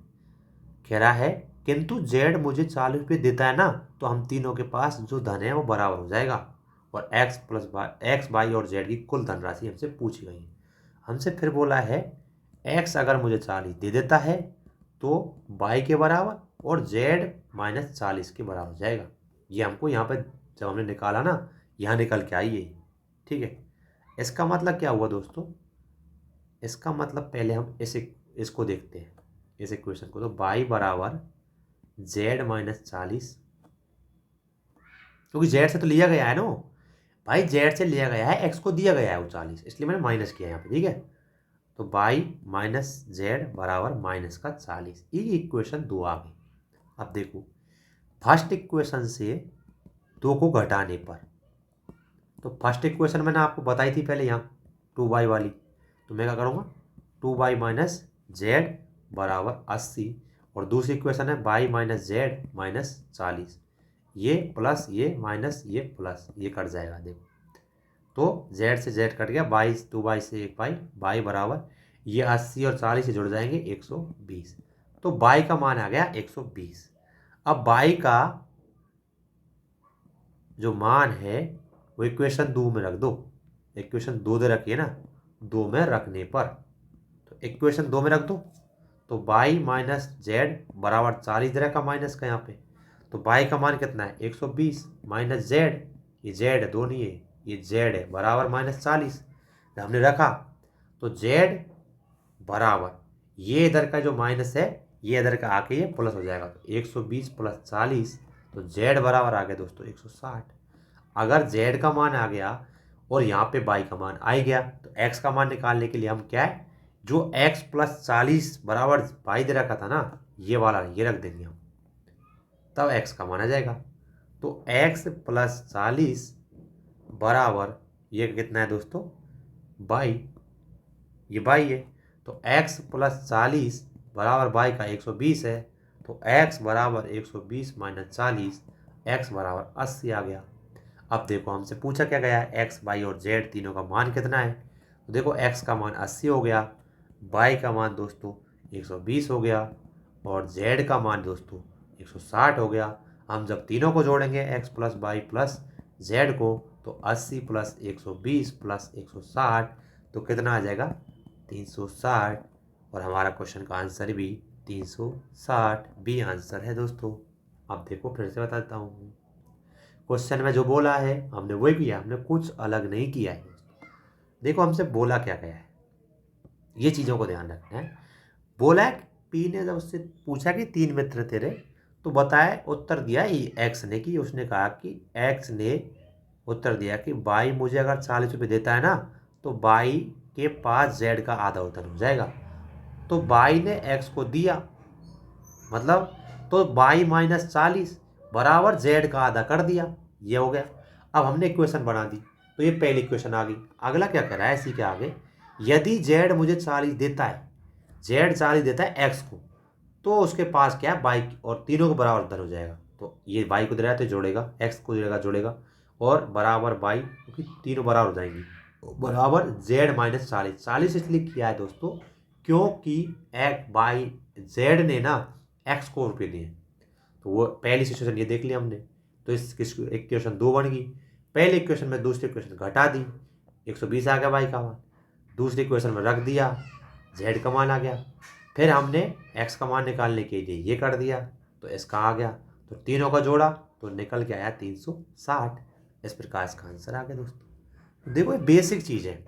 A: कह रहा है किंतु जेड मुझे 40 रुपये देता है ना, तो हम तीनों के पास जो धन है वो बराबर हो जाएगा, और X plus Y, X Y और जेड की कुल धनराशि हमसे पूछी गई है। हमसे फिर बोला है एक्स अगर मुझे 40 दे देता है तो वाई के बराबर और जेड माइनस 40 के बराबर हो जाएगा। ये हमको यहाँ पे जब हमने निकाला ना, यहाँ निकल के आई है, ठीक है। इसका मतलब क्या हुआ दोस्तों, इसका मतलब पहले हम इसको देखते हैं, इस इक्वेशन को। तो वाई बराबर जेड माइनस 40, क्योंकि जेड से तो लिया गया है ना भाई, जेड से लिया गया है, एक्स को दिया गया है वो 40, इसलिए मैंने माइनस किया यहाँ पे, ठीक है। तो वाई माइनस जेड बराबर माइनस का 40, ये इक्वेशन 2 आ गई। अब देखो फर्स्ट इक्वेशन से 2 को घटाने पर, तो फर्स्ट इक्वेशन मैंने आपको बताई थी पहले यहाँ 2y वाली, तो मैं क्या करूँगा 2y माइनस जेड बराबर 80, और दूसरी इक्वेशन है y माइनस जेड माइनस 40, ये प्लस ये माइनस ये प्लस ये कट जाएगा। देखो तो z से z कट गया, 2y से 1y, y बराबर ये 80 और 40 से जुड़ जाएंगे 120, तो y का मान आ गया 120। अब y का जो मान है वो इक्वेशन 2 में रख दो, इक्वेशन 2 दे रखिए ना, 2 में रखने पर, तो इक्वेशन 2 में रख दो, तो y माइनस जेड बराबर 40 दे रखा माइनस का यहाँ पे, तो y का मान कितना है 120 माइनस जेड, ये जेड है 2 नहीं है, ये जेड है बराबर माइनस 40 हमने रखा, तो जेड बराबर ये इधर का जो माइनस है ये इधर का आके ये प्लस हो जाएगा, तो 120 प्लस 40, तो जेड बराबर आ गया दोस्तों 160। अगर जेड का मान आ गया और यहाँ पे वाई का मान आ गया, तो एक्स का मान निकालने के लिए हम क्या है, जो एक्स प्लस 40 बराबर वाई दे रखा था ना, ये वाला ये रख देंगे हम, तब एक्स का मान आ जाएगा। तो एक्स प्लस 40 बराबर ये कितना है दोस्तों, बाई, ये बाई है, तो x प्लस 40 बराबर बाई का 120 है, तो x बराबर 120 माइनस 40, x बराबर 80 आ गया। अब देखो हमसे पूछा क्या गया है, x बाई और z तीनों का मान कितना है, तो देखो x का मान 80 हो गया, बाई का मान दोस्तों 120 हो गया, और z का मान दोस्तों 160 हो गया। हम जब तीनों को जोड़ेंगे x plus by plus z को, तो 80 प्लस 120 प्लस 160, तो कितना आ जाएगा 360, और हमारा क्वेश्चन का आंसर भी 360 बी आंसर है दोस्तों। अब देखो फिर से बताता हूँ, क्वेश्चन में जो बोला है हमने वही किया, हमने कुछ अलग नहीं किया है दोस्तों। देखो हमसे बोला क्या गया है, ये चीज़ों को ध्यान रखना है। बोला है पी ने जब उससे पूछा कि 3 मित्र तेरे, तो बताया उत्तर दिया एक्स ने, कि उसने कहा कि एक्स ने उत्तर दिया कि बाई मुझे अगर 40 रुपये देता है ना, तो बाई के पास जेड का आधा उत्तर हो जाएगा, तो बाई ने एक्स को दिया, मतलब तो बाई माइनस 40 बराबर जेड का आधा कर दिया, ये हो गया। अब हमने इक्वेशन बना दी, तो ये पहली इक्वेशन आ गई। अगला क्या कर रहा है इसी के आगे, यदि जेड मुझे 40 देता है, जेड 40 देता है एक्स को, तो उसके पास क्या है बाई, और तीनों को बराबर उत्तर हो जाएगा, तो ये बाई को दे रहा है तो जोड़ेगा, एक्स को जोड़ेगा जोड़ेगा, और बराबर बाई, क्योंकि तीनों बराबर हो जाएंगी, बराबर जेड माइनस 40। 40 इसलिए किया है दोस्तों क्योंकि बाई जेड ने ना एक्स को रुपये दिए, तो वो पहली सिचुएशन ये देख लिया हमने, तो इस इक्वेशन 2 बन गई। पहले इक्वेशन में दूसरी इक्वेशन घटा दी, 120 आ गया बाई का मान, दूसरी इक्वेशन में रख दिया, जेड का मान आ गया, फिर हमने एक्स का मान निकालने के लिए ये कर दिया, तो इसका आ गया, तो तीनों का जोड़ा तो निकल के आया 360। इस प्रकार इसका आंसर आ गया दोस्तों। देखो ये बेसिक चीज़ है।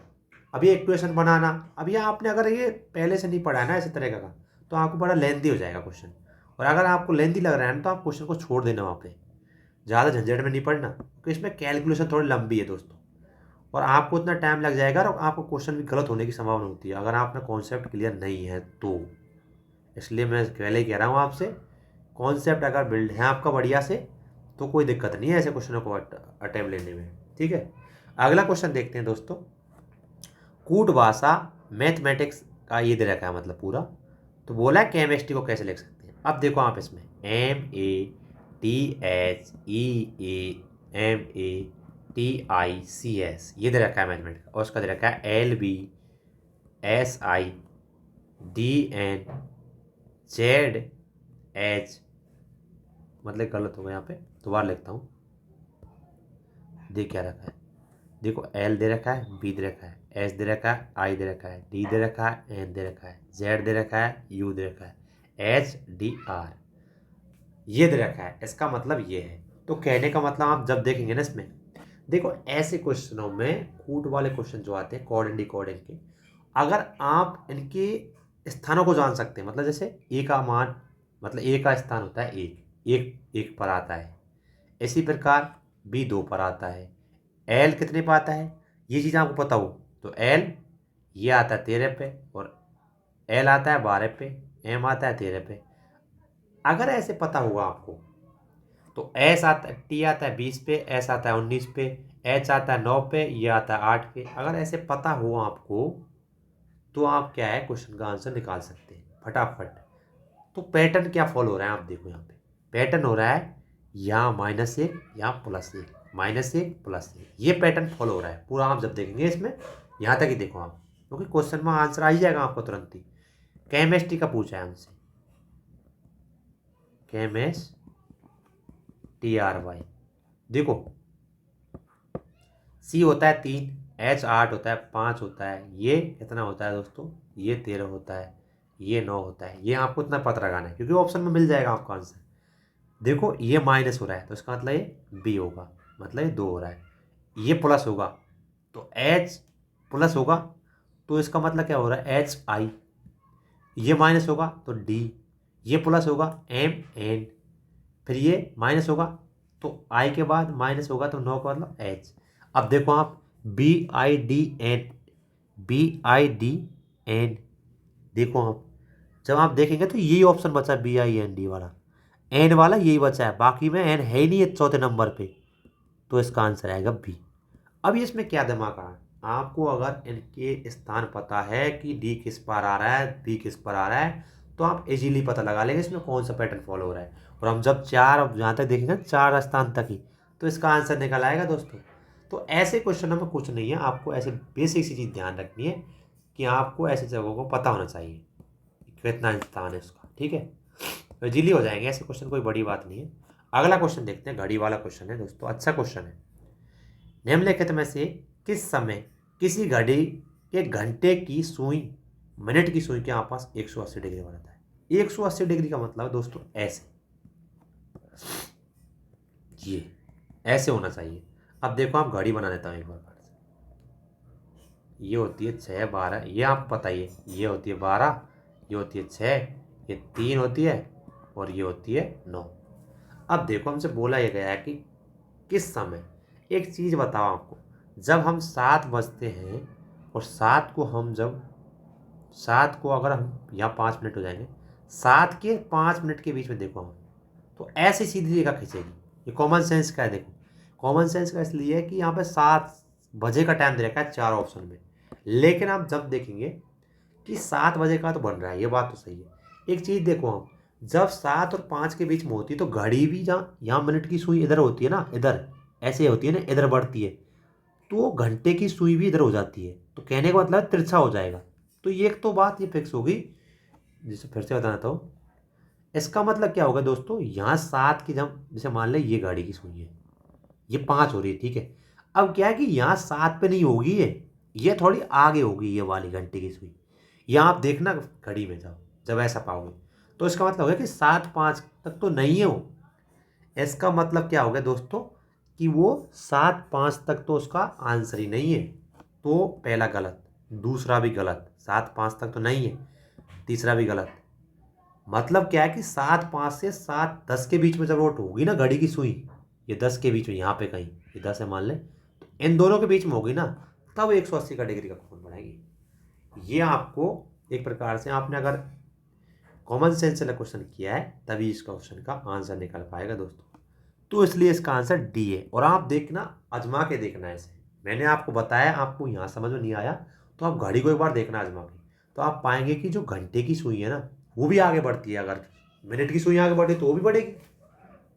A: अब ये इक्वेशन बनाना, अब ये आपने अगर ये पहले से नहीं पढ़ा है ना इसी तरह का, तो आपको बड़ा लेंथी हो जाएगा क्वेश्चन, और अगर आपको लेंथी लग रहा है ना, तो आप क्वेश्चन को छोड़ देना वहाँ पे, ज़्यादा झंझट में नहीं पढ़ना, क्योंकि इसमें कैलकुलेशन थोड़ी लंबी है दोस्तों, और आपको इतना टाइम लग जाएगा और आपको क्वेश्चन भी गलत होने की संभावना होती है अगर आपने कॉन्सेप्ट क्लियर नहीं है तो। इसलिए मैं पहले ही कह रहा हूँ आपसे, कॉन्सेप्ट अगर बिल्ड है आपका बढ़िया से, तो कोई दिक्कत नहीं है ऐसे क्वेश्चनों को अटेम्प्ट लेने में। ठीक है, अगला क्वेश्चन देखते हैं दोस्तों। कूट भाषा मैथमेटिक्स का ये दे रखा है मतलब पूरा, तो बोला है केमिस्ट्री को कैसे लिख सकते हैं। अब देखो आप इसमें MATHEMATICS ये दे रखा है मैथमेटिक्स, और उसका दे रखा है LBSIDNZH, मतलब गलत होगा यहाँ पे, दोबारा लिखता हूँ। देख क्या रखा है, देखो L दे रखा है, B दे रखा है, S दे रखा है, I दे रखा है, D दे रखा है, N दे रखा है, Z दे रखा है, U दे रखा है, HDR ये दे रखा है। इसका मतलब ये है, तो कहने का मतलब आप जब देखेंगे ना इसमें, देखो ऐसे क्वेश्चनों में कूट वाले क्वेश्चन जो आते हैं कॉर्ड एंड डिकॉर्ड के, अगर आप इनके स्थानों को जान सकते हैं, मतलब जैसे ए का मान, मतलब ए का स्थान होता है एक पर आता है, इसी प्रकार बी 2 पर आता है, एल कितने पर आता है, ये चीज़ आपको पता हो तो एल ये आता है 13 पे, और एल आता है 12 पे, एम आता है 13 पे। अगर ऐसे पता होगा आपको तो एस आता है, टी आता है 20 पे, एस आता है 19 पे, एच आता है 9 पे, ये आता है 8 पे। अगर ऐसे पता हो आपको तो आप क्या है क्वेश्चन का आंसर निकाल सकते हैं फटाफट। तो पैटर्न क्या फॉलो हो रहा है आप देखो, यहाँ पे पैटर्न हो रहा है यहाँ -1 यहाँ +1 -1 +1, ये पैटर्न फॉलो हो रहा है पूरा। आप जब देखेंगे इसमें यहाँ तक ही देखो आप, क्योंकि क्वेश्चन में आंसर आ ही जाएगा आपको तुरंत ही। केमिस्ट्री का पूछा है हमसे, TRY देखो, C होता है 3, H 8 होता है, 5 होता है, ये कितना होता है दोस्तों, ये 13 होता है, ये 9 होता है। ये आपको इतना पता लगाना है क्योंकि ऑप्शन में मिल जाएगा आपका आंसर। देखो ये माइनस हो रहा है तो इसका मतलब ये बी होगा, मतलब ये 2 हो रहा है। ये प्लस होगा तो H प्लस होगा, तो इसका मतलब क्या हो रहा है HI। ये माइनस होगा तो D, ये प्लस होगा MN, फिर ये माइनस होगा तो I के बाद माइनस होगा तो 9 का मतलब H। अब देखो आप BIDN, BIDN देखो आप, जब आप देखेंगे तो यही ऑप्शन बचा है BIND वाला, एन वाला यही बचा है, बाकी में एन है ही नहीं है चौथे नंबर पे, तो इसका आंसर आएगा बी। अब इसमें क्या दिमाग आ रहा है आपको, अगर इनके स्थान पता है कि डी किस पर आ रहा है, बी किस पर आ रहा है, तो आप इजीली पता लगा लेंगे इसमें कौन सा पैटर्न फॉलो हो रहा है। और हम जब जहाँ तक देखेंगे 4 स्थान तक ही, तो इसका आंसर निकल आएगा दोस्तों। तो ऐसे क्वेश्चनों में कुछ नहीं है, आपको ऐसे बेसिक सी चीज़ ध्यान रखनी है कि आपको ऐसी जगहों को पता होना चाहिए कितना स्थान है उसका। ठीक है, इजीली हो जाएंगे ऐसे क्वेश्चन, कोई बड़ी बात नहीं है। अगला क्वेश्चन देखते हैं, घड़ी वाला क्वेश्चन है दोस्तों, अच्छा क्वेश्चन है। निम्नलिखित में से किस समय किसी घड़ी के घंटे की सुई मिनट की सुई के आसपास 180 डिग्री बनाता है। 180 डिग्री का मतलब है दोस्तों ऐसे, ये ऐसे होना चाहिए। अब देखो आप घड़ी बना देता हूँ एक बार, ये होती है 6 12, ये आपको पता ही है, ये होती है 12, ये होती है 6, ये 3 होती है, और ये होती है 9। अब देखो हमसे बोला ये गया है कि किस समय, एक चीज़ बताओ आपको, जब हम 7 बजते हैं और 7 को हम जब 7 को अगर हम यहाँ 5 मिनट हो जाएंगे, 7 के 5 मिनट के बीच में देखो हम, तो ऐसी सीधी रेखा खींचेगी। ये कॉमन सेंस का है, देखो कॉमन सेंस का इसलिए है कि यहाँ पे 7 बजे का टाइम दे रखा है 4 ऑप्शन में, लेकिन आप जब देखेंगे कि 7 बजे का तो बन रहा है, ये बात तो सही है। एक चीज़ देखो हम, जब 7 और 5 के बीच में होती है तो घड़ी भी जहाँ यहाँ मिनट की सुई इधर होती है ना, इधर ऐसे होती है ना, इधर बढ़ती है, तो घंटे की सुई भी इधर हो जाती है, तो कहने का मतलब तिरछा हो जाएगा। तो ये एक तो बात ये फिक्स होगी, जिसे फिर से बताना तो इसका मतलब क्या होगा दोस्तों, यहाँ 7 की जब जैसे मान लें ये गाड़ी की सुई है, ये 5 हो रही है, ठीक है। अब क्या है कि यहाँ 7 पे नहीं होगी, ये थोड़ी आगे होगी ये वाली घंटे की सुई। यहाँ आप देखना घड़ी में जब ऐसा पाओगे, तो इसका मतलब होगा कि 7 5 तक तो नहीं है वो। इसका मतलब क्या हो गया दोस्तों कि वो 7 5 तक तो उसका आंसर ही नहीं है, तो पहला गलत, दूसरा भी गलत, 7 5 तक तो नहीं है, तीसरा भी गलत। मतलब क्या है कि 7 5 से 7 10 के बीच में जब वो होगी ना घड़ी की सुई, ये 10 के बीच में यहाँ पे कहीं, ये 10 है मान ले, तो इन दोनों के बीच में होगी ना, तब 180 का डिग्री का कोण बनाएगी। ये आपको एक प्रकार से, आपने अगर कॉमन सेंस से क्वेश्चन किया है तभी इस क्वेश्चन का आंसर निकल पाएगा दोस्तों। तो इसलिए इसका आंसर डी है। और आप देखना, आजमा के देखना ऐसे, मैंने आपको बताया, आपको यहाँ समझ में नहीं आया तो आप घड़ी को एक बार देखना आजमा के, तो आप पाएंगे कि जो घंटे की सुई है ना वो भी आगे बढ़ती है, अगर मिनट की सुई आगे बढ़े तो वो भी बढ़ेगी।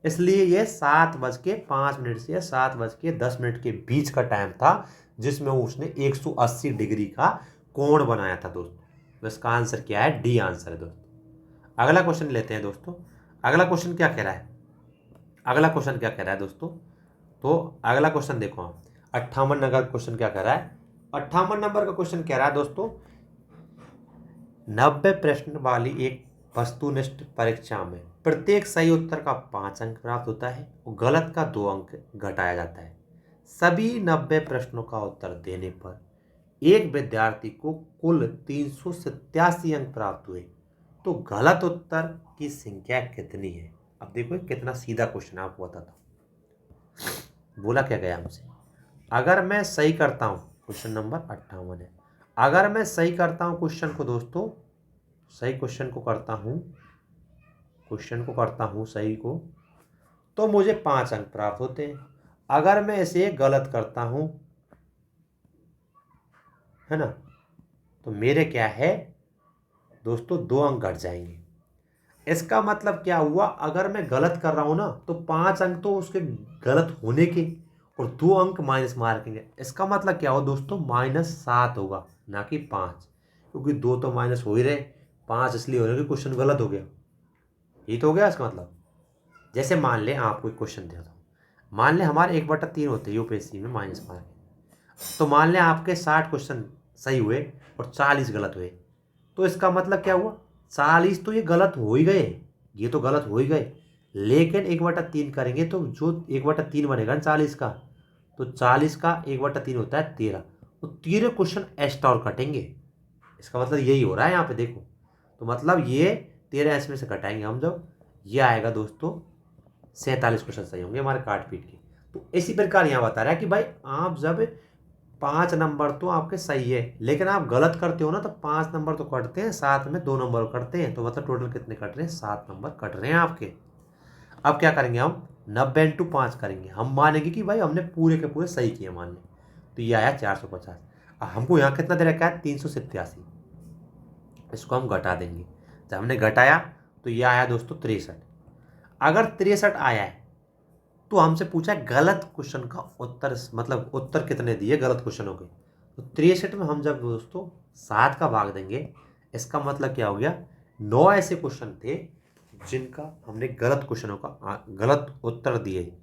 A: इसलिए ये 7:05 से 7:10 के बीच का टाइम था जिसमें उसने 180 डिग्री का कोण बनाया था दोस्तों। तो इसका आंसर क्या है? डी आंसर है दोस्तों। अगला क्वेश्चन लेते हैं दोस्तों। अगला क्वेश्चन क्या कह रहा है? अगला क्वेश्चन क्या कह रहा है दोस्तों? तो अगला क्वेश्चन देखो आप, 58 नंबर का क्वेश्चन क्या कह रहा है? 58 नंबर का क्वेश्चन कह रहा है दोस्तों, 90 प्रश्न वाली एक वस्तुनिष्ठ परीक्षा में प्रत्येक सही उत्तर का 5 अंक प्राप्त होता है और गलत का 2 अंक घटाया जाता है। सभी 90 प्रश्नों का उत्तर देने पर एक विद्यार्थी को कुल 387 अंक प्राप्त हुए, तो गलत उत्तर की संख्या कितनी है? अब देखो कितना सीधा क्वेश्चन आपको बताता हूँ। बोला क्या गया हमसे, अगर मैं सही करता हूँ, क्वेश्चन नंबर 58 है, अगर मैं सही करता हूँ क्वेश्चन को दोस्तों, सही क्वेश्चन को करता हूँ सही को, तो मुझे 5 अंक प्राप्त होते हैं। अगर मैं इसे गलत करता हूँ, है ना, तो मेरे क्या है दोस्तों, 2 अंक घट जाएंगे। इसका मतलब क्या हुआ, अगर मैं गलत कर रहा हूं ना तो 5 अंक तो उसके गलत होने के और 2 अंक माइनस मार्केंगे। इसका मतलब क्या हो दोस्तों, -7 होगा, ना कि 5, क्योंकि 2 तो माइनस हो ही रहे, 5 इसलिए हो रहे कि क्वेश्चन गलत हो गया। ये तो हो गया इसका मतलब। जैसे मान ले आपको एक क्वेश्चन देता हूँ, मान ले हमारे 1/3 होते हैं यूपीएससी में माइनस मार्क, तो मान लें आपके 60 क्वेश्चन सही हुए और 40 गलत हुए, तो इसका मतलब क्या हुआ, 40 तो ये गलत हो ही गए, ये तो गलत हो ही गए, लेकिन 1/3 करेंगे तो जो 1/3 बनेगा ना 40 का, तो 40 का 1/3 होता है 13, तो 13 क्वेश्चन एक्स्ट्रा और कटेंगे। इसका मतलब यही हो रहा है यहाँ पे देखो, तो मतलब ये 13 इसमें से घटाएंगे हम, जब ये आएगा दोस्तों 47 क्वेश्चन सही होंगे हमारे काट पीट के। तो इसी प्रकार यहाँ बता रहा है कि भाई आप जब 5 नंबर तो आपके सही है, लेकिन आप गलत करते हो ना तो 5 नंबर तो कटते हैं, साथ में 2 नंबर कटते हैं, तो मतलब टोटल कितने कट रहे हैं, 7 नंबर कट रहे हैं आपके। अब क्या करेंगे हम, 90 × 5 करेंगे, हम मानेंगे कि भाई हमने पूरे के पूरे सही किए मान लें, तो ये आया 450। अब हमको यहाँ कितना दे रखा है, 387, इसको हम घटा देंगे। जब हमने घटाया तो ये आया दोस्तों 63। अगर 63 आया है तो हमसे पूछा है गलत क्वेश्चन का उत्तर, मतलब उत्तर कितने दिए गलत क्वेश्चनों के, तो 63 में हम जब दोस्तों 7 का भाग देंगे, इसका मतलब क्या हो गया, 9 ऐसे क्वेश्चन थे जिनका हमने गलत क्वेश्चनों का गलत उत्तर दिए।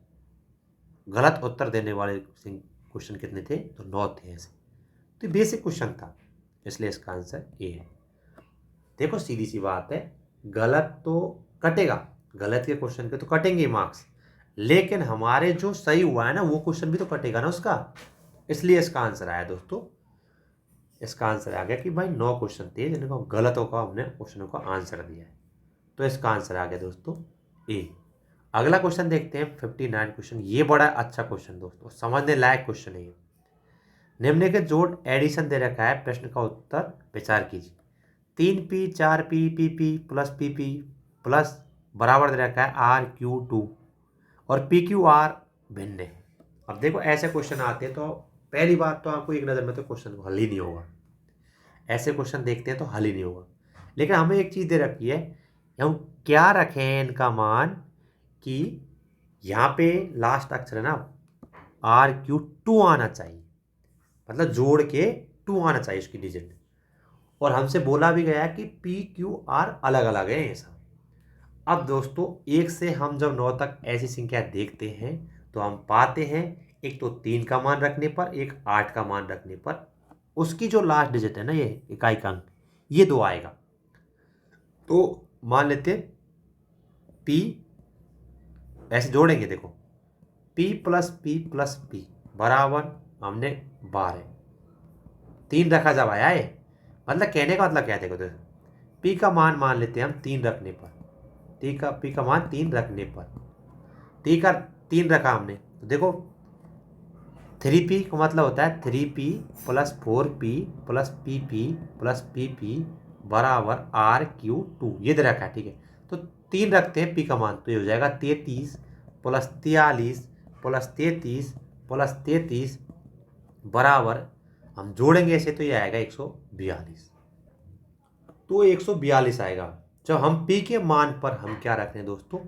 A: गलत उत्तर देने वाले क्वेश्चन कितने थे, तो 9 थे ऐसे। तो बेसिक क्वेश्चन था, इसलिए इसका आंसर ए है। देखो सीधी सी बात है, गलत तो कटेगा, गलत के क्वेश्चन के तो कटेंगे मार्क्स, लेकिन हमारे जो सही हुआ है ना वो क्वेश्चन भी तो कटेगा ना उसका, इसलिए इसका आंसर आया दोस्तों। इसका आंसर आ गया कि भाई 9 क्वेश्चन थे जिनको गलतों का हमने क्वेश्चनों का आंसर दिया है, तो इसका आंसर आ गया दोस्तों ए। अगला क्वेश्चन देखते हैं 59 क्वेश्चन, ये बड़ा अच्छा क्वेश्चन दोस्तों, समझने लायक क्वेश्चन है। निम्नलिखित जोड़ एडिशन दे रखा है, प्रश्न का उत्तर विचार कीजिए। 3p 4p pp plus pp plus बराबर दे रखा है RQ2 और PQR भिन्न है। अब देखो ऐसे क्वेश्चन आते हैं तो पहली बात तो आपको एक नज़र में तो क्वेश्चन हल ही नहीं होगा, ऐसे क्वेश्चन देखते हैं तो हल ही नहीं होगा। लेकिन हमें एक चीज़ दे रखी है, हम क्या रखें इनका मान, कि यहाँ पे लास्ट अक्षर है ना RQ2 आना चाहिए, मतलब जोड़ के 2 आना चाहिए इसकी डिजिट, और हमसे बोला भी गया कि PQR अलग अलग है ये सब। अब दोस्तों 1 से हम जब 9 तक ऐसी संख्या देखते हैं तो हम पाते हैं, एक तो 3 का मान रखने पर, एक 8 का मान रखने पर, उसकी जो लास्ट डिजिट है ना ये इकाई का अंक, ये 2 आएगा। तो मान लेते P, ऐसे जोड़ेंगे देखो, P प्लस P बराबर हमने 12, 3 रखा जब आया है, मतलब कहने का मतलब क्या है देखो, P का मान मान लेते हैं हम 3 रखने पर, P का मान 3 रखने पर, T का 3 रखा हमने, तो देखो 3p का मतलब होता है 3p plus 4p plus pp plus pp बराबर RQ2, ये दे रखा है, ठीक है। तो 3 रखते हैं p का मान, तो ये हो जाएगा 33 प्लस 43 प्लस 33 प्लस 33 बराबर, हम जोड़ेंगे ऐसे तो ये आएगा 142। तो 142 आएगा। जब हम पी के मान पर हम क्या रख रहे हैं दोस्तों,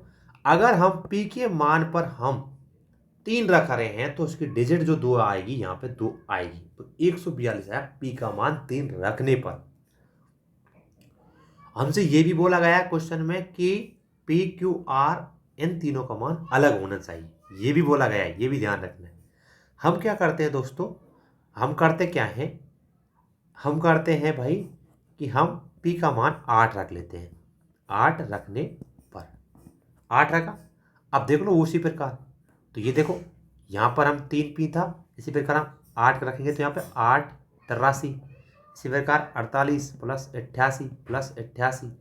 A: अगर हम पी के मान पर हम 3 रख रहे हैं तो उसकी डिजिट जो 2 आएगी यहाँ पे 2 आएगी, तो 142 है पी का मान 3 रखने पर। हमसे ये भी बोला गया है क्वेश्चन में कि पी क्यू आर इन तीनों का मान अलग होना चाहिए, ये भी बोला गया है, ये भी ध्यान रखना है। हम क्या करते हैं दोस्तों, हम करते क्या हैं, हम करते हैं भाई कि हम पी का मान 8 रख लेते हैं। 8 रखने पर 8 रखा। अब देख लो उसी प्रकार, तो ये देखो यहाँ पर हम 3 पी था, इसी प्रकार हम 8 रखेंगे तो यहाँ पे 8 83, इसी प्रकार 48 प्लस 88 प्लस 88,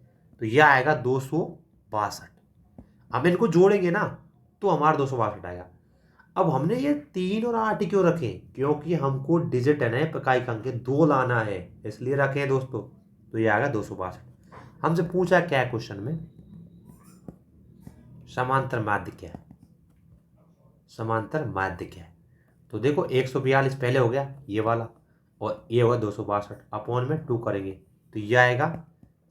A: तो यह आएगा 262। हम इनको जोड़ेंगे ना तो हमारा 262 आएगा। अब हमने ये 3 और 8 क्यों रखे, क्योंकि हमको डिजिट है ना इकाई का अंक 2 लाना है, इसलिए रखे हैं दोस्तों। तो ये आएगा 262। हमसे पूछा क्या है क्वेश्चन में, समांतर माध्य क्या है, समांतर माध्य क्या है। तो देखो 142 पहले हो गया ये वाला, और ये होगा 262 अपॉन में 2 करेंगे तो ये आएगा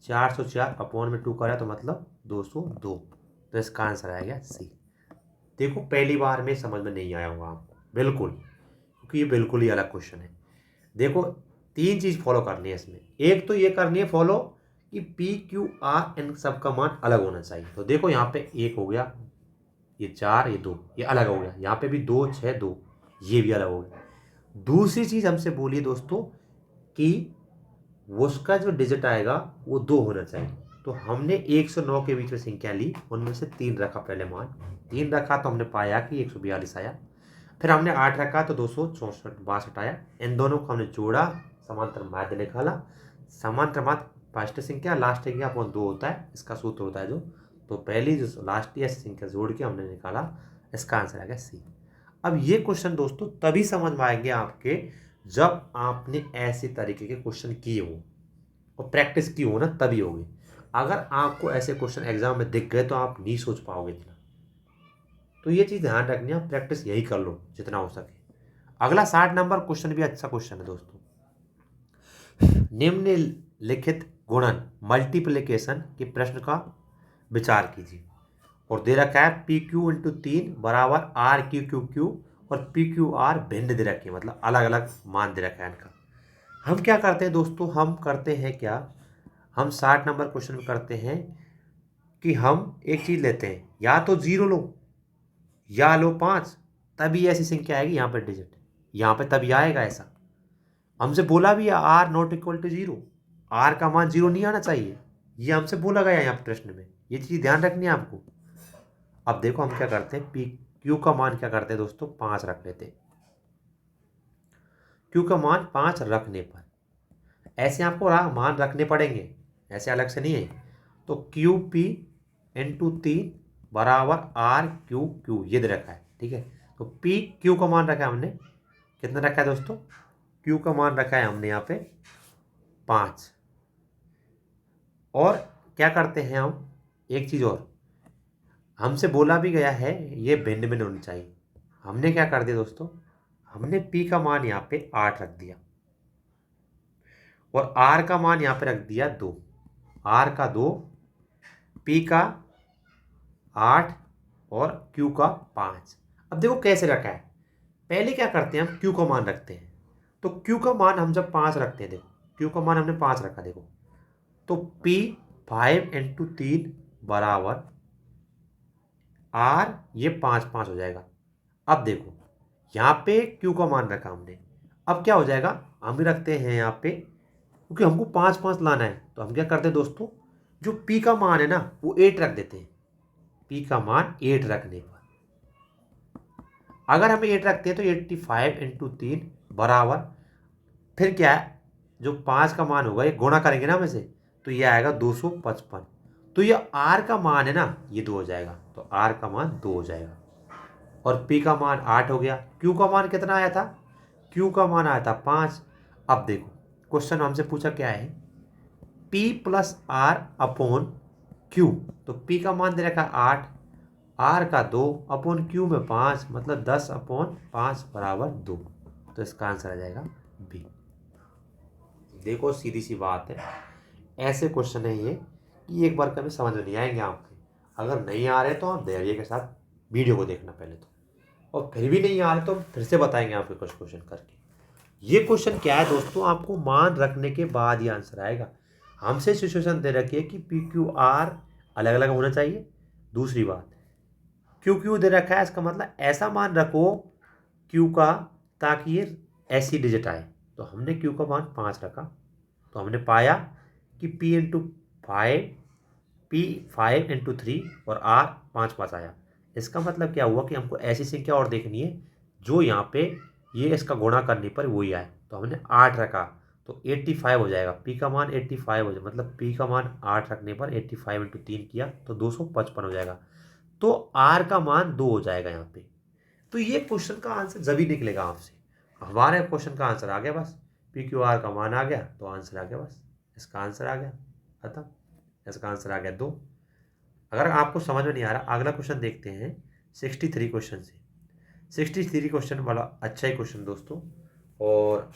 A: 404 अपॉन में 2 करा तो मतलब 202। तो इसका आंसर आएगा सी। देखो पहली बार में समझ में नहीं आया होगा आपको बिल्कुल, क्योंकि ये बिल्कुल ही अलग क्वेश्चन है। देखो 3 चीज फॉलो करनी है इसमें, एक तो ये करनी है फॉलो कि पी क्यू आर इन सब का मान अलग होना चाहिए। तो देखो यहाँ पे 1 हो गया, ये 4, ये 2, ये अलग हो गया, यहाँ पे भी 2 6 2, ये भी अलग हो गया। दूसरी चीज हमसे बोलिए दोस्तों कि उसका जो डिजिट आएगा वो 2 होना चाहिए। तो हमने 109 के बीच में संख्या ली, उनमें से 3 रखा, पहले मान 3 रखा तो हमने पाया कि 142 आया। फिर हमने 8 रखा तो 262 आया। इन दोनों को हमने जोड़ा, समांतर माध्य निकाला। समांतर माध्य फर्स्ट संख्या लास्ट संख्या अपॉन 2 होता है, इसका सूत्र होता है जो, तो पहली जो लास्ट या संख्या जोड़ के हमने निकाला, इसका आंसर आ गया सी। अब ये क्वेश्चन दोस्तों तभी समझ में आएंगे आपके जब आपने ऐसे तरीके के क्वेश्चन किए हो और प्रैक्टिस की हो ना, तभी होगी। अगर आपको ऐसे क्वेश्चन एग्जाम में दिख गए तो आप नहीं सोच पाओगे इतना। तो ये चीज ध्यान रखनी है, प्रैक्टिस यही कर लो जितना हो सके। अगला 60 नंबर क्वेश्चन भी अच्छा क्वेश्चन है दोस्तों। निम्नलिखित गुणन मल्टीप्लिकेशन के प्रश्न का विचार कीजिए, और दे रखा है पी क्यू इंटू 3 बराबर आर क्यू क्यू क्यू, और पी क्यू आर भिन्न दे रखे हैं, मतलब अलग अलग मान दे रखा है इनका। हम क्या करते हैं दोस्तों, हम करते हैं क्या, हम 60 नंबर क्वेश्चन में करते हैं कि हम एक चीज लेते हैं, या तो 0 लो या लो 5, तभी ऐसी संख्या आएगी यहाँ पर डिजिट, यहाँ पे तभी आएगा ऐसा। हमसे बोला भी है R not equal to 0, R का मान 0 नहीं आना चाहिए, ये हमसे बोला गया है यहाँ प्रश्न में, ये चीज ध्यान रखनी है आपको। अब देखो हम क्या करते हैं, पी क्यू का मान क्या करते हैं दोस्तों, 5 रख लेते हैं। क्यू का मान 5 रखने पर, ऐसे आपको मान रखने पड़ेंगे, ऐसे अलग से नहीं है। तो क्यू पी इंटू 3 बराबर आर क्यू क्यू, ये दे रखा है, ठीक है। तो पी क्यू का मान रखा है हमने, कितना रखा है दोस्तों, क्यू का मान रखा है हमने यहाँ पे 5। और क्या करते हैं हम, एक चीज और, हमसे बोला भी गया है ये भिन्न भिन्न होनी चाहिए। हमने क्या कर दिया दोस्तों, हमने पी का मान यहाँ पे 8 रख दिया, और आर का मान यहाँ पे रख दिया 2, आर का 2, पी का 8 और क्यू का 5। अब देखो कैसे रखा है, पहले क्या करते हैं हम क्यू का मान रखते हैं। तो क्यू का मान हम जब 5 रखते हैं, देखो क्यू का मान हमने 5 रखा, देखो तो पी 5 इंटू 3 बराबर आर, ये 5 5 हो जाएगा। अब देखो यहाँ पे क्यू का मान रखा हमने, अब क्या हो जाएगा, हम भी रखते हैं यहाँ पे, क्योंकि हमको 5 5 लाना है, तो हम क्या करते हैं दोस्तों, जो पी का मान है ना वो 8 रख देते हैं। पी का मान 8 रखने पर, अगर हम 8 रखते हैं तो 85 इंटू 3 बराबर, फिर क्या है, जो 5 का मान होगा ये गुणा करेंगे ना हमें से, तो ये आएगा 255। तो ये आर का मान है ना, ये 2 हो जाएगा, तो आर का मान 2 हो जाएगा। और पी का मान 8 हो गया। क्यू का मान कितना आया था, क्यू का मान आया था 5। अब देखो क्वेश्चन हमसे पूछा क्या है, P plus R upon Q, तो पी का मान दे रखा 8 आर का 2 अपॉन क्यू में 5 मतलब 10/5 बराबर 2। तो इसका आंसर आ जाएगा बी। देखो सीधी सी बात है, ऐसे क्वेश्चन है ये कि एक बार कभी समझ में नहीं आएंगे आपके। अगर नहीं आ रहे तो आप धैर्य के साथ वीडियो को देखना पहले तो, और फिर भी नहीं आ रहे तो फिर से बताएंगे आपके कुछ क्वेश्चन करके। ये क्वेश्चन क्या है दोस्तों, आपको मान रखने के बाद ही आंसर आएगा। हमसे सिचुएशन दे रखी है कि पी क्यू आर अलग अलग होना चाहिए। दूसरी बात, क्यू क्यू दे रखा है, इसका मतलब ऐसा मान रखो क्यू का ताकि ये ऐसी डिजिट आए। तो हमने क्यू का मान 5 रखा, तो हमने पाया कि पी इंटू 5, पी 5 × 3 और आर 5 आया। इसका मतलब क्या हुआ कि हमको ऐसी संख्या और देखनी है जो यहाँ पे ये इसका गुणा करने पर वही आए। तो हमने 8 रखा, तो 85 हो जाएगा। पी का मान 85 हो जाएगा, मतलब पी का मान 8 रखने पर 85 × 3 किया तो 255 हो जाएगा। तो आर का मान 2 हो जाएगा यहाँ पे। तो ये क्वेश्चन का आंसर जब ही निकलेगा आपसे। हमारे क्वेश्चन का आंसर आ गया बस, पी क्यू आर का मान आ गया तो आंसर आ गया बस। इसका आंसर आ गया खत्म, इसका आंसर आ गया 2। अगर आपको समझ में नहीं आ रहा, अगला क्वेश्चन देखते हैं 63 क्वेश्चन से। 63 क्वेश्चन वाला अच्छा ही क्वेश्चन दोस्तों, और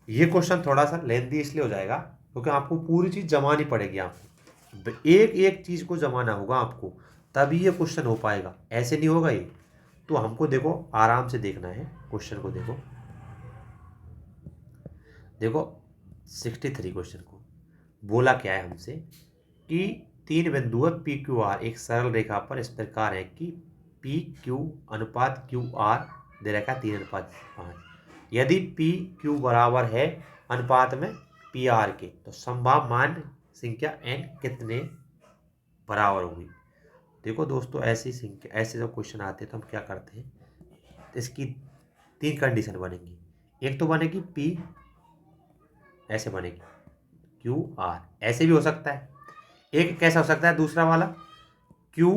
A: ये क्वेश्चन थोड़ा सा लेंथी इसलिए हो जाएगा क्योंकि आपको पूरी चीज़ जमानी पड़ेगी। आपको एक एक चीज़ को जमाना होगा आपको, तभी ये क्वेश्चन हो पाएगा, ऐसे नहीं होगा ये। तो हमको देखो आराम से देखना है क्वेश्चन को। देखो देखो 63 क्वेश्चन को बोला क्या है हमसे कि 3 बिंदु है पी क्यू आर एक सरल रेखा पर इस प्रकार है कि पी क्यू अनुपात क्यू आर दे रखा है 3:5। यदि पी क्यू बराबर है अनुपात में पी आर के, तो संभाव मान संख्या एन कितने बराबर होगी। देखो दोस्तों, ऐसी संख्या, ऐसे जो क्वेश्चन आते हैं तो हम क्या करते हैं, तो इसकी 3 कंडीशन बनेंगी। एक तो बनेगी पी, ऐसे बनेगी क्यू आर, ऐसे भी हो सकता है। एक कैसा हो सकता है दूसरा वाला, क्यू,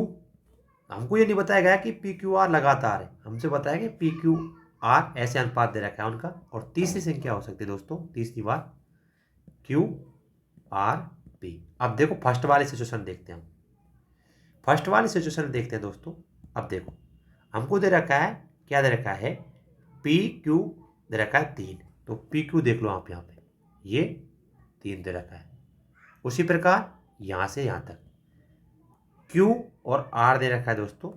A: हमको ये नहीं बताया गया कि पी क्यू आर लगातार है, हमसे बताया कि पी क्यू आर ऐसे अनुपात दे रखा है उनका। और तीसरी संख्या हो सकती है दोस्तों, तीसरी बार क्यू आर पी। अब देखो फर्स्ट वाली सिचुएशन देखते हैं हम, फर्स्ट वाली सिचुएशन देखते हैं दोस्तों। अब देखो हमको दे रखा है, क्या दे रखा है, पी क्यू दे रखा है 3, तो पी क्यू देख लो आप यहाँ पे, ये 3 दे रखा है। उसी प्रकार यहाँ से यहाँ तक Q और R दे रखा है दोस्तों,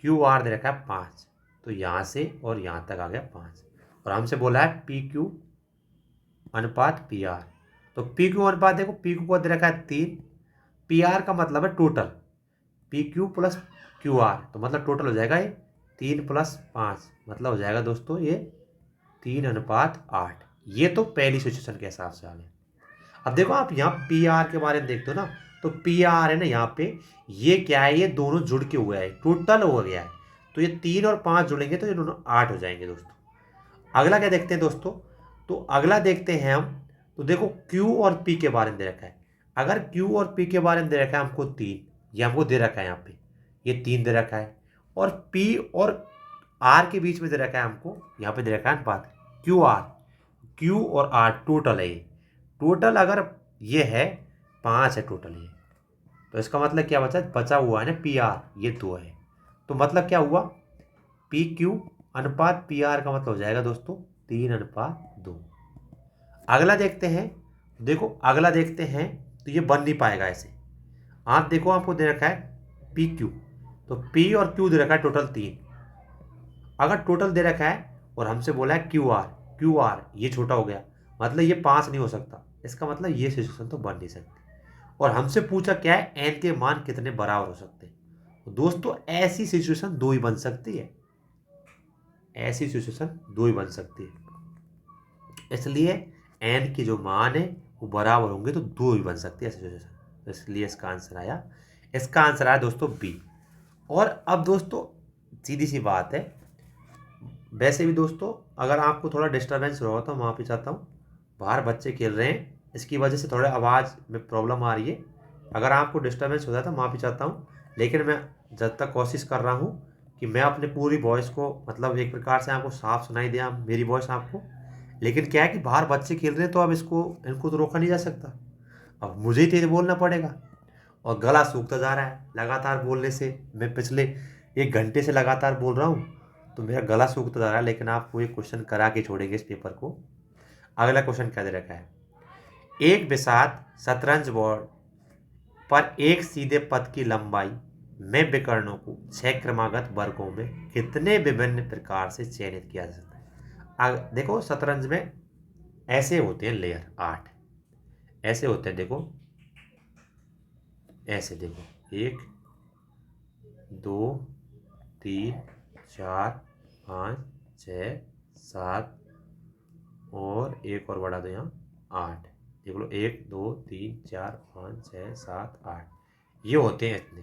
A: क्यू आर दे रखा है 5, तो यहाँ से और यहाँ तक आ गया 5। और हमसे बोला है पी क्यू अनुपात पी आर, तो पी क्यू अनुपात देखो, पी क्यू को दे रखा है 3, पी आर का मतलब है total, P Q plus Q R, तो मतलब टोटल हो जाएगा ये 3 + 5, मतलब हो जाएगा दोस्तों ये 3:8। ये तो पहली सिचुएशन के हिसाब से आ गया। अब देखो आप यहाँ पी आर के बारे में देखते हो ना, तो पी आर है ना यहाँ पे, ये क्या है, ये दोनों जुड़ के हुआ है, टोटल हो गया है। तो ये 3 और 5 जुड़ेंगे तो ये दोनों 8 हो जाएंगे दोस्तों। अगला क्या देखते हैं दोस्तों, तो अगला देखते हैं हम, तो देखो Q और P के बारे में दे रखा है। अगर Q और P के बारे में दे रखा है हमको 3, ये हमको दे रखा है यहाँ पे, ये 3 दे रखा है। और P और R के बीच में दे रखा है हमको, यहाँ पे दे रखा है अनुपात Q और R टोटल है ये। टोटल अगर ये है 5 है टोटल ये, तो इसका मतलब क्या बचा हुआ है ना पी आर, ये 2 है। तो मतलब क्या हुआ, पी क्यू अनुपात पी आर का मतलब हो जाएगा दोस्तों 3:2। अगला देखते हैं, देखो अगला देखते हैं, तो ये बन नहीं पाएगा ऐसे। आप देखो आपको दे रखा है पी क्यू, तो पी और क्यू दे रखा है टोटल 3। अगर टोटल दे रखा है और हमसे बोला है क्यू आर ये छोटा हो गया, मतलब ये 5 नहीं हो सकता, इसका मतलब ये सिचुएशन तो बन नहीं सकती। और हमसे पूछा क्या है, एन के मान कितने बराबर हो सकते हैं। तो दोस्तों ऐसी सिचुएशन 2 ही बन सकती है, ऐसी सिचुएशन 2 ही बन सकती है। इसलिए एन के जो मान है वो बराबर होंगे तो 2 ही बन सकती है सिचुएशन, तो इसलिए इसका आंसर आया, इसका आंसर आया दोस्तों बी। और अब दोस्तों सीधी सी बात है, वैसे भी दोस्तों अगर आपको थोड़ा डिस्टर्बेंस हो रहा तो माफ़ी चाहता हूँ, बाहर बच्चे खेल रहे हैं, इसकी वजह से थोड़े आवाज़ में प्रॉब्लम आ रही है। अगर आपको डिस्टर्बेंस हो जाता है तो माफ़ी चाहता हूँ, लेकिन मैं जब तक कोशिश कर रहा हूँ कि मैं अपने पूरी वॉइस को, मतलब एक प्रकार से आपको साफ सुनाई दे मेरी वॉइस आपको। लेकिन क्या है कि बाहर बच्चे खेल रहे हैं, तो अब इनको तो रोका नहीं जा सकता, अब मुझे ही तेज बोलना पड़ेगा। और गला सूखता जा रहा है लगातार बोलने से। मैं पिछले 1 घंटे से लगातार बोल रहा हूँ तो मेरा गला सूख तो जा रहा है, लेकिन आपको एक क्वेश्चन करा के छोड़ेंगे इस पेपर को। अगला क्वेश्चन क्या दे रखा है, एक विषाद शतरंज बोर्ड पर एक सीधे पथ की लंबाई में विकर्णों को 6 क्रमागत वर्गों में कितने विभिन्न प्रकार से चयनित किया जा सकता है। देखो शतरंज में ऐसे होते हैं लेयर 8, ऐसे होते हैं, देखो ऐसे, देखो 1 2 3 4 5 6 7 और एक और बढ़ा दो यहाँ 8, देख लो 1 2 3 4 5 6 7 8, ये होते हैं इतने।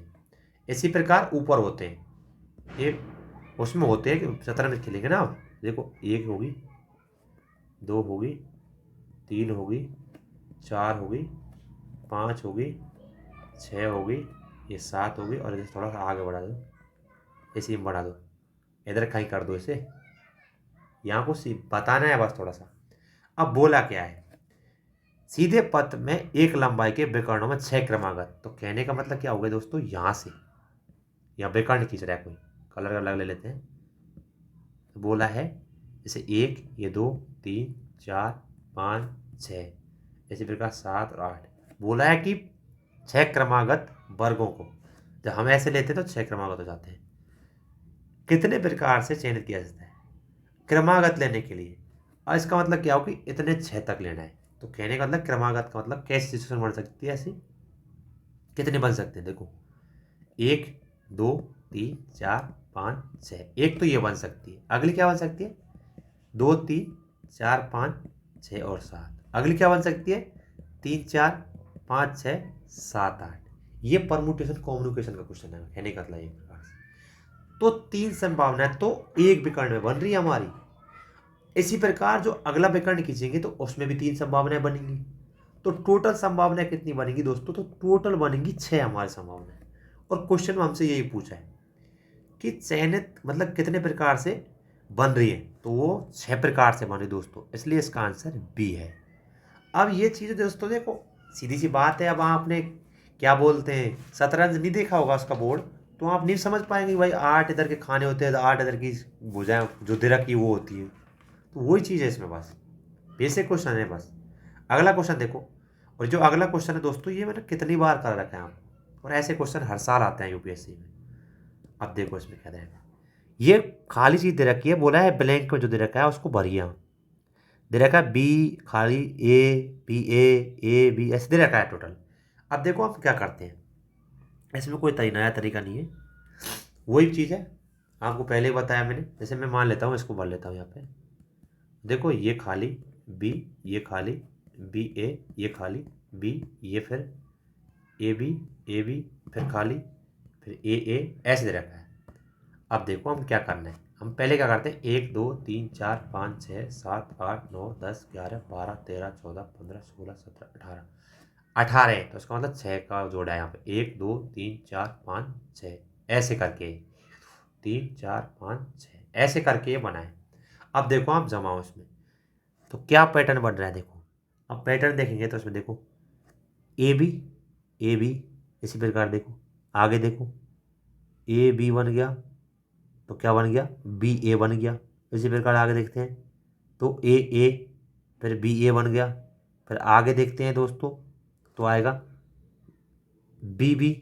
A: इसी प्रकार ऊपर होते हैं, एक उसमें होते हैं कि शतरंज खेलेंगे ना आप, देखो 1 होगी, 2 होगी, 3 होगी, 4 होगी, 5 होगी, 6 होगी, ये 7 होगी, और इसे थोड़ा सा आगे बढ़ा दो, ऐसे ही बढ़ा दो, इधर कहीं कर दो इसे, यहाँ को बताना है बस थोड़ा सा। अब बोला क्या है, सीधे पथ में एक लंबाई के विकर्णों में 6 क्रमागत, तो कहने का मतलब क्या हो गया दोस्तों, यहाँ से या विकर्ण खींच रहा है कोई, कलर अलग ले लेते हैं, तो बोला है जैसे 1 ये 2 3 4 5 6, इसी प्रकार 7 और 8, बोला है कि 6 क्रमागत वर्गों को, जब हम ऐसे लेते हैं तो 6 क्रमागत हो जाते हैं, कितने प्रकार से चयनित किया जाता है क्रमागत लेने के लिए। और इसका मतलब क्या हो कि इतने 6 तक लेना है, तो कहने का मतलब क्रमागत का मतलब कैसी सिचुएशन बन सकती है, ऐसी कितने बन सकते हैं, देखो 1 2 3 4 5 6, एक तो ये बन सकती है, अगली क्या बन सकती है 2 3 4 5 6 और 7, अगली क्या बन सकती है 3 4 5 6 7 8, ये परमुटेशन कॉम्युनिकेशन का क्वेश्चन है, कहने का मतलब एक प्रकार से। तो 3 संभावनाएं तो एक विकर्ण में बन रही है हमारी, इसी प्रकार जो अगला विकर्ण खींचेंगे तो उसमें भी 3 संभावनाएं बनेंगी, तो टोटल संभावनाएं कितनी बनेगी दोस्तों, तो टोटल बनेंगी 6 हमारी संभावनाएं। और क्वेश्चन में हमसे यही पूछा है कि चयनित मतलब कितने प्रकार से बन रही है, तो वो 6 प्रकार से बन रही दोस्तों, इसलिए इसका आंसर बी है। अब ये चीज़ दोस्तों देखो सीधी सी बात है, अब आपने क्या बोलते हैं शतरंज नहीं देखा होगा उसका बोर्ड, तो आप नहीं समझ पाएंगे भाई 8 इधर के खाने होते हैं, 8 इधर की भुजाएं जो दिरक की वो होती है, तो वही चीज़ है इसमें, बस बेसिक क्वेश्चन है बस। अगला क्वेश्चन देखो, और जो अगला क्वेश्चन है दोस्तों ये मैंने कितनी बार कर रखा है आप, और ऐसे क्वेश्चन हर साल आते हैं यूपीएससी में। अब देखो इसमें क्या रहेगा, ये खाली चीज दे रखी है, बोला है ब्लैंक में जो दे रखा है उसको भरिए, दे रखा है बी खाली ए बी ऐसे दे रखा है टोटल। अब देखो आप क्या करते हैं, इसमें कोई नया तरीका नहीं है, वही चीज़ है आपको पहले ही बताया मैंने। जैसे मैं मान लेता हूँ इसको भर लेता हूँ यहाँ पे, देखो ये खाली बी, ये खाली बी ए, ये खाली बी, ये फिर ए बी फिर खाली फिर ए ऐसे दे रखा है। अब देखो हम क्या करना है, हम पहले क्या करते हैं 1 2 3 4 5 6 7 8 9 10 11 12 13 14 15 16 17 18, 18 है, तो इसका मतलब 6 का जोड़ा है यहाँ पे, 1 2 3 4 5 6 ऐसे करके 3 4 5 6 ऐसे करके ये बना है। अब देखो आप जमाओ इसमें, तो क्या पैटर्न बन रहा है, देखो अब पैटर्न देखेंगे तो इसमें देखो ए बी इसी प्रकार, देखो आगे देखो ए बी बन गया, तो क्या बन गया बी ए बन गया, इसी प्रकार आगे देखते हैं तो ए फिर बी ए बन गया, फिर आगे देखते हैं दोस्तों तो आएगा बी,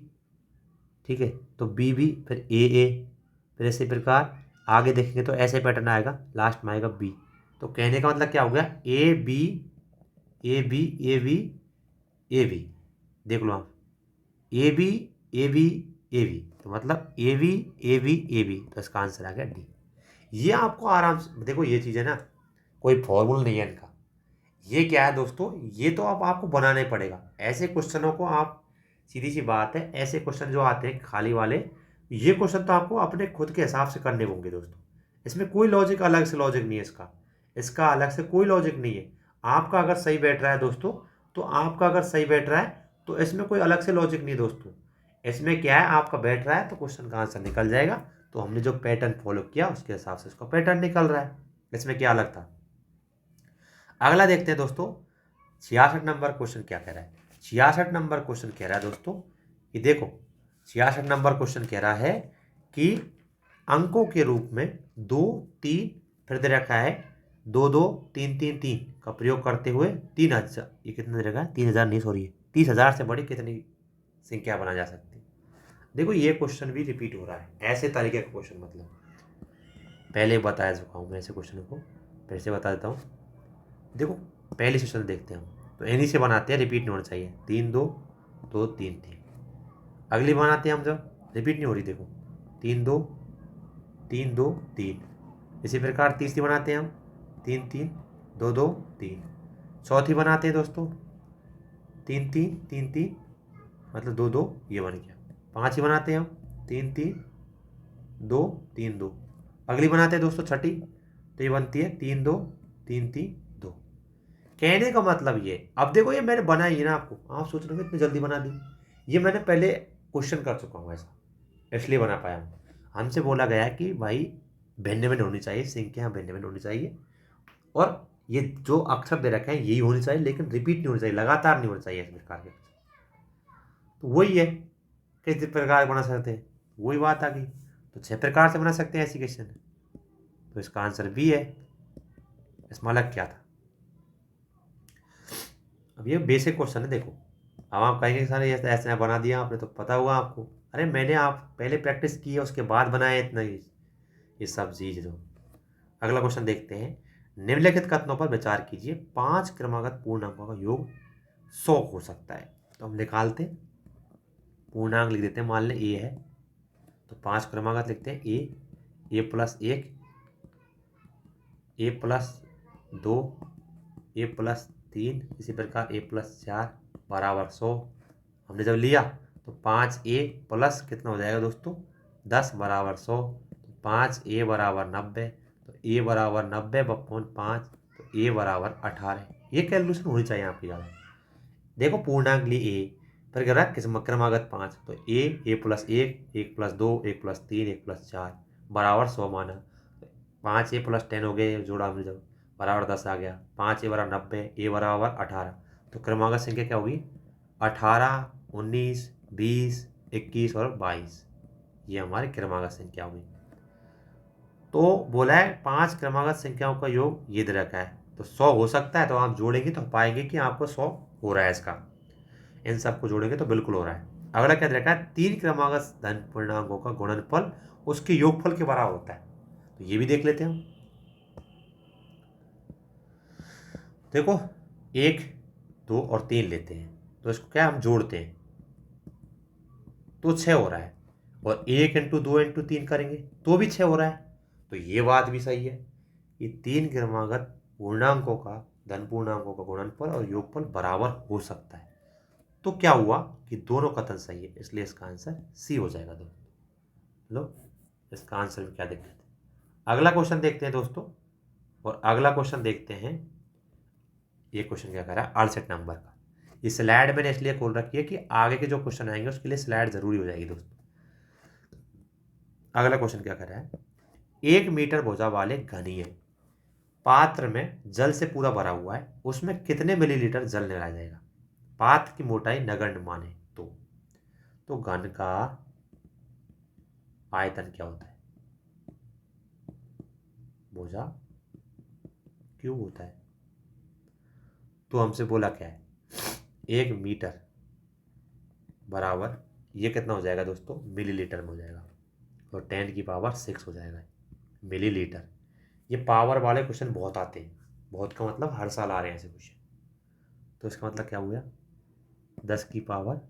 A: ठीक है, तो बी फिर ए फिर इसी प्रकार आगे देखेंगे तो ऐसे पैटर्न आएगा, लास्ट में आएगा बी। तो कहने का मतलब क्या हो गया ए बी ए बी, देख लो आप ए बी, तो मतलब ए बी, तो इसका आंसर आ गया डी। ये आपको आराम से देखो, ये चीज़ है ना कोई फॉर्मूला नहीं है इनका, ये क्या है दोस्तों, ये तो अब आपको बनाना ही पड़ेगा। ऐसे क्वेश्चनों को आप, सीधी सी बात है, ऐसे क्वेश्चन जो आते हैं खाली वाले, ये क्वेश्चन तो आपको अपने खुद के हिसाब से करने होंगे दोस्तों, इसमें कोई लॉजिक अलग से लॉजिक नहीं है, इसका अलग से कोई लॉजिक नहीं है। आपका अगर सही बैठ रहा है दोस्तों, तो आपका अगर सही बैठ रहा है तो इसमें कोई अलग से लॉजिक नहीं दोस्तों, इसमें क्या है आपका बैठ रहा है तो क्वेश्चन का आंसर निकल जाएगा। तो हमने जो पैटर्न फॉलो किया उसके हिसाब से इसका पैटर्न निकल रहा है, इसमें क्या अलग था। अगला देखते हैं दोस्तों 66 नंबर क्वेश्चन क्या कह रहा है। 66 नंबर क्वेश्चन कह रहा है दोस्तों कि देखो 66 नंबर क्वेश्चन कह रहा है कि अंकों के रूप में 2, 3 फिर दे रखा है 2, 2, 3, 3, 3 का प्रयोग करते हुए 3000, ये कितना दे रखा है 3000 नहीं, सॉरी 30,000 से बड़ी कितनी संख्या बना जा सकती है। देखो ये क्वेश्चन भी रिपीट हो रहा है, ऐसे तरीके का क्वेश्चन, मतलब पहले बता चुका हूँ मैं ऐसे क्वेश्चन को, फिर से बता देता हूँ। देखो पहले क्वेश्चन देखते हैं हम, तो इन्हीं से बनाते हैं, रिपीट नहीं होना चाहिए। 3, 2, 2, 3, 3। अगली बनाते हैं हम, जब रिपीट नहीं हो रही, देखो 3, 2, 3, 2, 3। इसी प्रकार तीसरी बनाते हैं हम, 3, 3, 2, 2, 3। चौथी बनाते हैं दोस्तों 3, 3, 3, 3, मतलब 2, 2, ये बन गया। पांचवी बनाते हैं हम 3, 3, 2, 3, 2। अगली बनाते हैं दोस्तों छठी, तो ये बनती है 3, 2, 3, 3, 2। कहने का मतलब ये, अब देखो ये मैंने बनाई है ना, आपको आप सोच रहे हो इतनी जल्दी बना दी, ये मैंने पहले क्वेश्चन कर चुका हूँ ऐसा, इसलिए बना पाया हूँ। हमसे बोला गया है कि भाई भिन्न भिन्न होनी चाहिए, संख्या भिन्न भिन्न होनी चाहिए, और ये जो अक्षर दे रखे हैं यही होनी चाहिए, लेकिन रिपीट नहीं होनी चाहिए, लगातार नहीं होनी चाहिए इस प्रकार के। तो वही है, किस प्रकार बना सकते हैं, वही बात आ गई। तो 6 प्रकार से बना सकते हैं ऐसी क्वेश्चन, तो इसका आंसर बी है। इसमें अलग क्या था? अब ये बेसिक क्वेश्चन है, देखो अब आप कहेंगे सर ये ऐसे बना दिया आपने, तो पता हुआ आपको, अरे मैंने आप पहले प्रैक्टिस की है उसके बाद बनाया इतना ही, ये सब चीज। तो अगला क्वेश्चन देखते हैं। निम्नलिखित कथनों पर विचार कीजिए, 5 क्रमागत पूर्णांकों का योग 100 हो सकता है। तो हम निकालते हैं, पूर्णांक लिख देते हैं, मान लें ए है, तो 5 क्रमागत लिखते हैं ए प्लस 1, ए प्लस 2, ए प्लस 3, इसी प्रकार ए प्लस 4 बराबर 100। हमने जब लिया तो 5a प्लस कितना हो जाएगा दोस्तों 10 बराबर 100, तो 5a बराबर 90, तो a बराबर 90/5, तो a बराबर 18। ये कैलकुलेशन होनी चाहिए आपकी ज़्यादा। देखो पूर्णांक ली a, फिर कह रहा है किस क्रमागत 5, तो a plus 1, 1 plus 2, 1 plus 3, 1 plus 4 बराबर 100 माना। 5a प्लस 10 हो गए, जोड़ा हमने जब, बराबर 10 आ गया। 5a बराबर 90, a बराबर 18, तो क्रमागत संख्या क्या होगी 18, 19, 20, 21 और 22, ये हमारी क्रमागत संख्या होगी। तो बोला है 5 क्रमागत संख्याओं का योग ये दे रखा है, तो 100 हो सकता है, तो आप जोड़ेंगे तो पाएंगे कि आपको 100 हो रहा है इसका, इन सबको जोड़ेंगे तो बिल्कुल हो रहा है। अगला क्या दे रखा है, 3 क्रमागत धन पूर्णांकों का गुणनफल उसके योगफल के बराबर होता है, तो ये भी देख लेते हैं हम। देखो 1, 2 और 3 लेते हैं, तो इसको क्या हम जोड़ते हैं तो 6 हो रहा है, और 1 इंटू 2 इंटू 3 करेंगे तो भी 6 हो रहा है, तो ये बात भी सही है कि 3 क्रमागत पूर्णांकों का धन पूर्णांकों का गुणनफल और योगफल बराबर हो सकता है। तो क्या हुआ कि दोनों कथन सही है, इसलिए इसका आंसर सी हो जाएगा दोस्तों। लो इसका आंसर भी क्या देखते हैं। अगला क्वेश्चन देखते हैं दोस्तों, और अगला क्वेश्चन देखते हैं, ये क्वेश्चन क्या कर रहा है 68 नंबर का। ये स्लाइड मैंने इसलिए खोल रखी है कि आगे के जो क्वेश्चन आएंगे उसके लिए स्लाइड जरूरी हो जाएगी दोस्तों। अगला क्वेश्चन क्या कर रहा है, 1 मीटर भुजा वाले घनीय पात्र में जल से पूरा भरा हुआ है, उसमें कितने मिलीलीटर जल निकाला जाएगा। पात्र की मोटाई नगण्य माने तो घन का आयतन क्या होता है, भुजा क्यूब होता है। तो हमसे बोला क्या है 1 मीटर बराबर, ये कितना हो जाएगा दोस्तों मिलीलीटर में हो जाएगा, और 10 की पावर 6 हो जाएगा मिलीलीटर। ये पावर वाले क्वेश्चन बहुत आते हैं, बहुत का मतलब हर साल आ रहे हैं ऐसे क्वेश्चन। तो इसका मतलब क्या हुआ 10 की पावर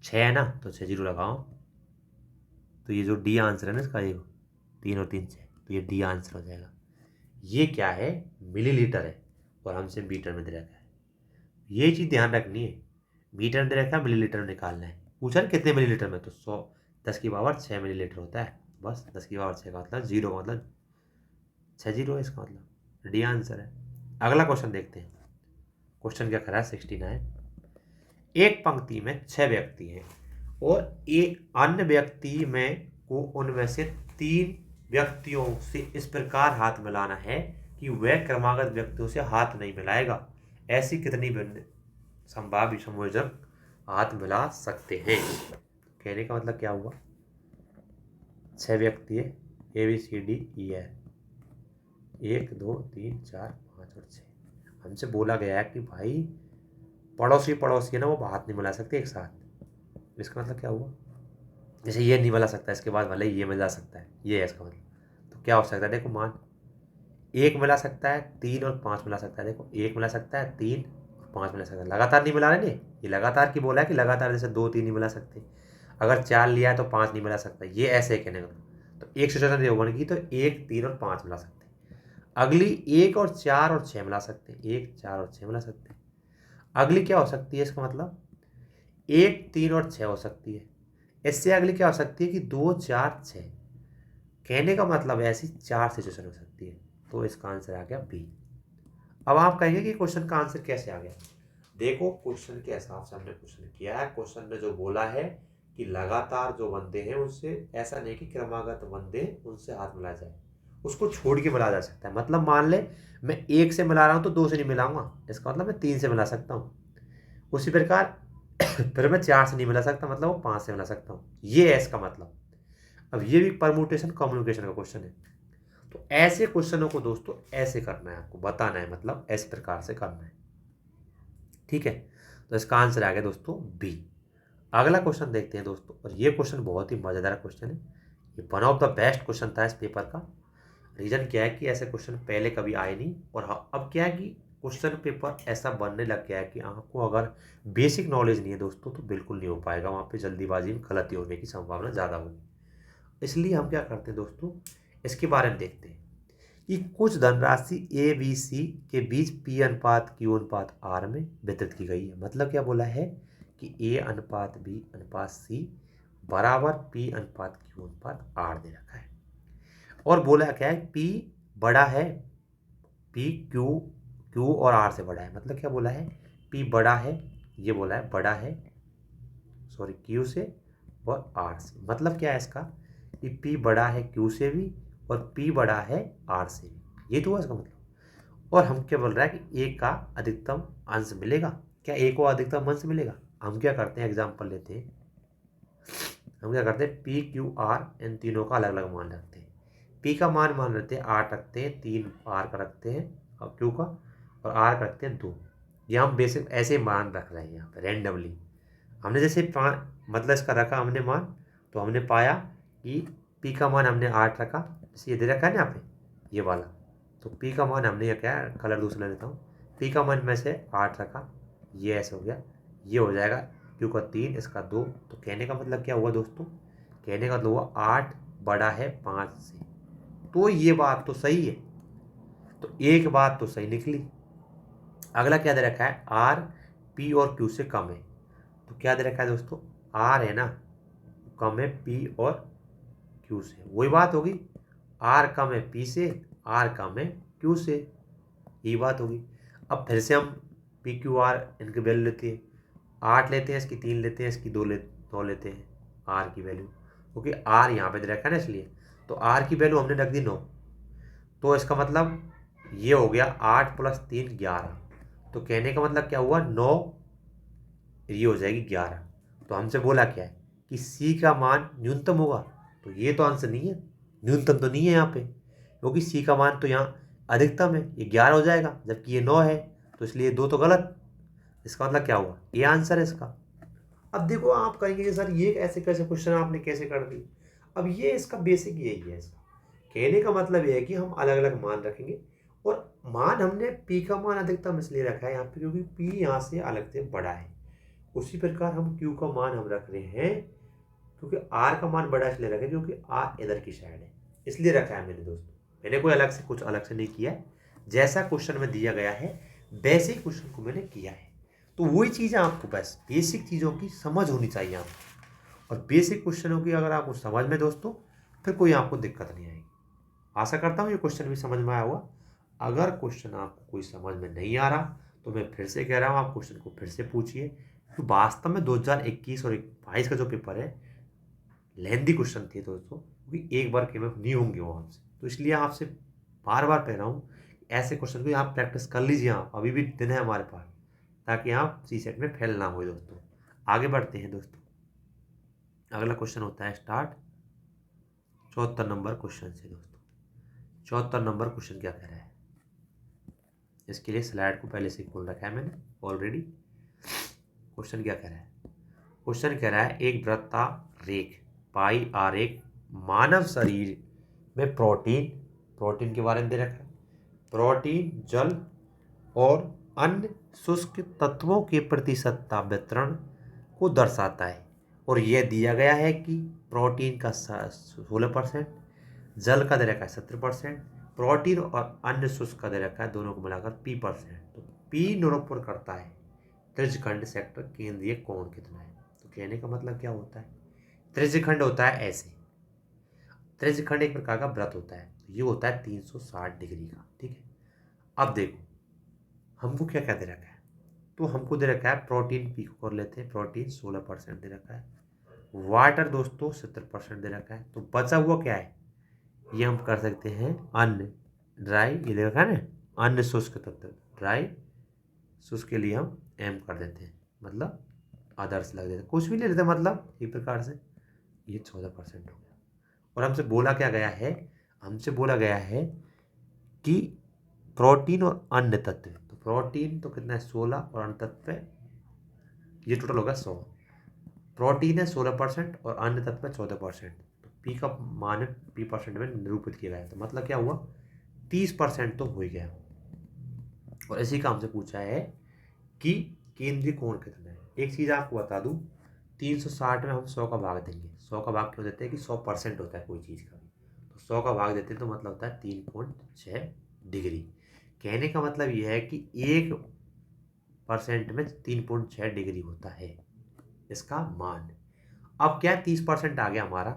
A: 6 है ना, तो 6 जीरो लगाओ, तो ये जो डी आंसर है ना इसका, ये 3 और 3 6, तो ये डी आंसर हो जाएगा। ये क्या है मिलीलीटर है, और हमसे मीटर में दे रखा है, ये चीज़ ध्यान रखनी है। मीटर में दे रखा है, मिलीलीटर में निकालना है। पूछा ना कितने मिलीलीटर में, तो 100 10 की पावर 6 मिलीलीटर होता है, बस 10 की पावर 6 का मतलब जीरो का मतलब 6 जीरो है, इसका मतलब डी आंसर है। अगला क्वेश्चन देखते हैं, क्वेश्चन क्या करा है 69। एक पंक्ति में 6 व्यक्ति हैं, और एक अन्य व्यक्ति में को उनमें से 3 व्यक्तियों से इस प्रकार हाथ मिलाना है कि वह क्रमागत व्यक्तियों से हाथ नहीं मिलाएगा। ऐसी कितनी भिन्न संभाव्य संयोजक हाथ मिला सकते हैं। कहने का मतलब क्या हुआ, 6 व्यक्ति है, ABCDE है, 1 2 3 4 5 और 6। हमसे बोला गया है कि भाई पड़ोसी पड़ोसी है ना, वो हाथ नहीं मिला सकते एक साथ। इसका मतलब क्या हुआ, जैसे ये नहीं मिला सकता, इसके बाद भले ये मिला सकता है, ये है इसका मतलब। तो क्या हो सकता है, देखो मान 1 मिला सकता है, 3 और 5 मिला सकता है। देखो 1 मिला सकता है, 3 और 5 मिला सकता है। लगातार नहीं मिला रहे ने, ये लगातार की बोला है कि लगातार जैसे 2 3 नहीं मिला सकते। अगर 4 लिया है तो 5 नहीं मिला सकता, ये ऐसे ही कहने का। तो एक सिचुएशन ये बनेगी तो 1 3 और 5 मिला सकते हैं। अगली 1 और 4 और 6 मिला सकते हैं, 1 4 और 6 मिला सकते हैं। अगली क्या हो सकती है, इसका मतलब 1 3 और 6 हो सकती है। इससे अगली क्या हो सकती है कि 2 4 6। कहने का मतलब ऐसी 4 सिचुएशन हो सकती है। तो इसका आंसर आ गया बी। अब आप कहेंगे कि क्वेश्चन का आंसर कैसे आ गया। देखो क्वेश्चन के हिसाब से हमने क्वेश्चन किया है। क्वेश्चन ने जो बोला है कि लगातार जो बंदे हैं उनसे, ऐसा नहीं कि क्रमागत बंदे उनसे हाथ मिला जाए, उसको छोड़ के मिला जा सकता है। मतलब मान ले मैं 1 से मिला रहा हूँ तो 2 से नहीं मिलाऊंगा, इसका मतलब मैं 3 से मिला सकता हूँ। उसी प्रकार फिर मैं 4 से नहीं मिला सकता, मतलब वो 5 से मिला सकता हूँ, ये है इसका मतलब। अब ये भी परमुटेशन कम्युनिकेशन का क्वेश्चन है। तो ऐसे क्वेश्चनों को दोस्तों ऐसे करना है, आपको बताना है, मतलब इस प्रकार से करना है। ठीक है, तो इसका आंसर आ गया दोस्तों बी। अगला क्वेश्चन देखते हैं दोस्तों, और ये क्वेश्चन बहुत ही मजेदार क्वेश्चन है। ये one of the best question था इस पेपर का। रीजन क्या है कि ऐसे क्वेश्चन पहले कभी आए नहीं, और अब क्या है कि क्वेश्चन पेपर ऐसा बनने लग गया है कि आपको अगर बेसिक नॉलेज नहीं है दोस्तों तो बिल्कुल नहीं हो पाएगा। वहाँ पे जल्दीबाजी में गलती होने की संभावना ज़्यादा होगी। इसलिए हम क्या करते हैं दोस्तों, इसके बारे में देखते हैं कि कुछ धनराशि ए बी सी के बीच पी अनुपात क्यू अनुपात आर में वितरित की गई है। मतलब क्या बोला है कि ए अनुपात बी अनुपात सी बराबर पी अनुपात क्यू अनुपात आर दे रखा है। और बोला क्या है, पी बड़ा है, पी क्यू क्यू और आर से बड़ा है। मतलब क्या बोला है, पी बड़ा है, ये बोला है बड़ा है, सॉरी क्यू से और आर से। मतलब क्या है इसका कि पी बड़ा है क्यू से भी और पी बड़ा है आर से भी, ये तो हुआ इसका मतलब। और हम क्या बोल रहा है कि ए का अधिकतम अंश मिलेगा। क्या ए को अधिकतम अंश मिलेगा। हम क्या करते हैं, एग्जाम्पल लेते हैं। हम क्या करते हैं, पी क्यू आर इन तीनों का अलग अलग मान रखते हैं। पी का मान रखते हैं 8 रखते हैं, 3 आर का रखते हैं और क्यू का, और आर का रखते हैं 2। ये हम बेसिक ऐसे मान रख रहे हैं यहाँ पर रैंडमली। हमने जैसे मतलब इसका रखा हमने मान, तो हमने पाया कि पी का मान हमने 8 रखा, जैसे ये दे रखा है ना यहाँ पे ये वाला। तो पी का मान हमने, क्या कलर दूसरा लेता हूँ, पी का मान में से 8 रखा, ये ऐसे हो गया, ये हो जाएगा क्यू का 3 इसका 2। तो कहने का मतलब क्या हुआ दोस्तों, कहने का मतलब हुआ 8 बड़ा है 5 से। तो ये बात तो सही है, तो एक बात तो सही निकली। अगला क्या दे रखा है, आर पी और क्यू से कम है। तो क्या दे रखा है दोस्तों, आर है ना कम है पी और क्यू से, वही बात होगी। आर कम है पी से, आर कम है क्यू से, यही बात होगी। अब फिर से हम पी क्यू आर इनकी वैल्यू लेते हैं। 8 लेते हैं, इसकी 3 लेते हैं, इसकी 2 लेते हैं आर की वैल्यू, क्योंकि आर यहाँ पे दे रखा है ना इसलिए। तो आर की वैल्यू हमने रख दी 9। तो इसका मतलब ये हो गया 8 + 3 11। तो कहने का मतलब क्या हुआ, 9 ये हो जाएगी 11। तो हमसे बोला क्या है कि सी का मान न्यूनतम होगा। तो ये तो आंसर नहीं है, न्यूनतम तो नहीं है यहाँ पे, क्योंकि सी का मान तो यहाँ अधिकतम है, ये 11 हो जाएगा, जबकि ये 9 है। तो इसलिए 2 तो गलत। इसका मतलब क्या हुआ, ये आंसर है इसका। अब देखो आप कहेंगे कि सर ये ऐसे कैसे क्वेश्चन आपने कैसे कर दी। अब ये इसका बेसिक यही है। इसका कहने का मतलब ये है कि हम अलग अलग मान रखेंगे, और मान हमने पी का मान अधिकतम इसलिए रखा है यहाँ पे क्योंकि पी यहाँ से अलग से बड़ा है। उसी प्रकार हम क्यू का मान हम रख रहे हैं क्योंकि आर का मान बड़ा इसलिए रखे क्योंकि आर इधर की साइड है, इसलिए रखा है मैंने दोस्तों। मैंने कोई अलग से कुछ अलग से नहीं किया है, जैसा क्वेश्चन में दिया गया है वैसे ही क्वेश्चन को मैंने किया है। तो वही चीज़ें आपको बस बेसिक चीज़ों की समझ होनी चाहिए आपको, और बेसिक क्वेश्चनों की अगर आपको समझ में दोस्तों, फिर कोई आपको दिक्कत नहीं आएगी। आशा करता हूँ ये क्वेश्चन भी समझ में आया होगा। अगर क्वेश्चन आपको कोई समझ में नहीं आ रहा तो मैं फिर से कह रहा हूँ, आप क्वेश्चन को फिर से पूछिए। तो वास्तव में 2021 और 22 का जो पेपर है लेंदी क्वेश्चन थे दोस्तों, क्योंकि एक बार के में नहीं होंगे वो आपसे। तो इसलिए आपसे बार बार कह रहा हूँ ऐसे क्वेश्चन को आप प्रैक्टिस कर लीजिए। आप अभी भी दिन है हमारे पास, ताकि आप सी सेट में फेल ना हो दोस्तों। आगे बढ़ते हैं दोस्तों। अगला क्वेश्चन होता है स्टार्ट। 74 नंबर क्वेश्चन से दोस्तों। 74 नंबर क्वेश्चन क्या कह रहा है, इसके लिए स्लाइड को पहले से खोल रखा है मैंने ऑलरेडी। क्वेश्चन क्या कह रहा है, क्वेश्चन कह रहा है एक वृत्तारेख पाई आरेख मानव शरीर में प्रोटीन के बारे में दे रखा है। प्रोटीन, जल और अन्य शुष्क तत्वों के प्रतिशतता वितरण को दर्शाता है और यह दिया गया है कि प्रोटीन का 16%, जल का दे रखा है 70%, प्रोटीन और अन्य शुष्क का दे रखा है दोनों को मिलाकर P%। तो P निरूपण करता है त्रिज्यखंड सेक्टर केंद्रीय कोण कितना है। तो कहने का मतलब क्या होता है, त्रिज्यखंड होता है ऐसे, त्रिज्यखंड एक प्रकार का वृत्त होता है, ये होता है 360 डिग्री का। ठीक है, अब देखो हमको क्या क्या दे रखा है, तो हमको दे रखा है प्रोटीन, पी को कर लेते हैं, प्रोटीन 16% दे रखा है, वाटर दोस्तों 70% दे रखा है। तो बचा हुआ क्या है, ये हम कर सकते हैं अन्य ड्राई, ये दे रखा है ना अन्य शुष्क तत्व, ड्राई शुष्क के लिए हम एम कर देते हैं, मतलब आदर्श लग देते हैं, कुछ भी ले लेते हैं, मतलब एक प्रकार से ये 14% हो गया। और हमसे बोला क्या गया है, हमसे बोला गया है कि प्रोटीन और अन्य तत्व, तो प्रोटीन तो कितना है 16 और अन्य तत्व ये टोटल होगा 100। प्रोटीन है 16% और अन्य तत्व है 14%। तो पी का मान P% में निरूपित किया गया है, तो मतलब क्या हुआ 30% तो हो ही गया। और इसी का हमसे पूछा है कि केंद्रीय कोण कितना है। एक चीज़ आपको बता दूं, 360 में हम 100 का भाग देंगे। 100 का भाग क्यों देते हैं कि 100% होता है कोई चीज़ का भी, तो 100 का भाग देते हैं तो मतलब होता है 3.6 डिग्री। कहने का मतलब यह है कि 1% में 3.6 डिग्री होता है इसका मान। अब क्या 30% आ गया हमारा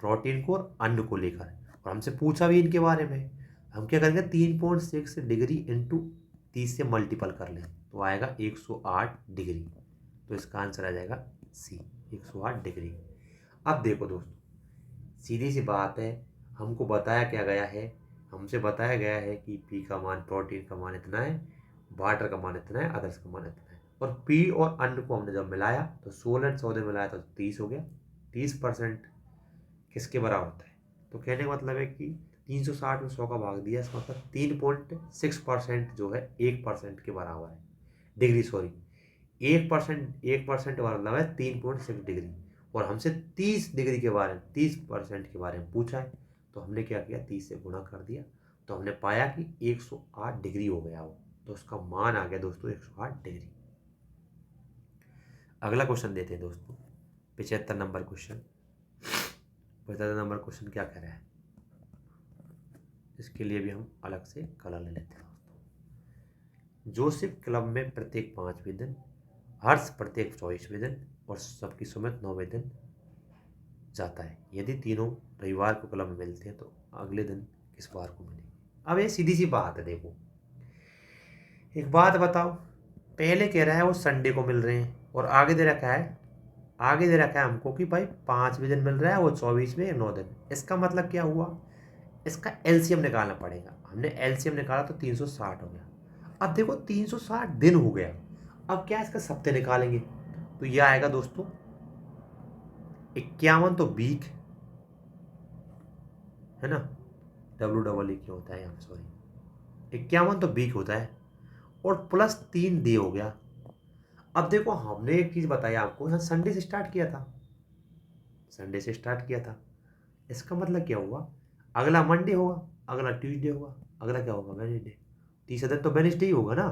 A: प्रोटीन को और अन्न को लेकर, और हमसे पूछा भी इनके बारे में। हम क्या करेंगे 3.6 डिग्री इंटू 30 से मल्टीपल कर लें तो आएगा 108 डिग्री। तो इसका आंसर आ जाएगा सी, 108 डिग्री। अब देखो दोस्तों, सीधी सी बात है, हमको बताया क्या गया है, हमसे बताया गया है कि पी का मान, प्रोटीन का मान इतना है, वाटर का मान इतना है, अदर्स का मान इतना है, और पी और अन्न को हमने जब मिलाया तो 16 14 मिलाया तो 30 हो गया। 30% किसके बराबर होता है, तो कहने का मतलब है कि 360 में 100 का भाग दिया, इसका मतलब 3.6% जो है 1% के बराबर है, डिग्री सॉरी, 1% का मतलब है 3.6 डिग्री। और हमसे 30 डिग्री के बारे में, 30% के बारे में पूछा है, तो हमने क्या किया 30 से गुणा कर दिया, तो हमने पाया कि 108 डिग्री हो गया वो, तो उसका मान आ गया दोस्तों 108 डिग्री। अगला क्वेश्चन देते हैं दोस्तों, 75 नंबर क्वेश्चन। 75 नंबर क्वेश्चन क्या कह रहा है, इसके लिए भी हम अलग से कलर ले लेते हैं दोस्तों। जोसेफ क्लब में प्रत्येक 5वें दिन, हर्ष प्रत्येक 24वें दिन और सबकी सुमित 9वें दिन जाता है। यदि तीनों रविवार को क्लब में मिलते हैं तो अगले दिन किस बार को मिलेंगे। अब ये सीधी सी बात है, देखो एक बात बताओ, पहले कह रहा है वो संडे को मिल रहे हैं, और आगे दे रखा है, आगे दे रखा है हमको कि भाई 5वें दिन मिल रहा है वो 24वें 9 दिन। इसका मतलब क्या हुआ, इसका एलसीएम निकालना पड़ेगा। हमने एलसीएम निकाला तो 360 हो गया। अब देखो 360 दिन हो गया, अब क्या इसका सप्ते निकालेंगे, तो यह आएगा दोस्तों 51, तो वीक है ना, WEE क्या होता है यहाँ, सॉरी 51 तो वीक होता है, और प्लस 3 डे हो गया। अब देखो हमने एक चीज बताई आपको, यहाँ संडे से स्टार्ट किया था, संडे से स्टार्ट किया था, इसका मतलब क्या हुआ, अगला मंडे होगा, अगला ट्यूसडे होगा, अगला क्या होगा वेडनेसडे, तीसरा दिन तो वेडनेसडे ही होगा ना।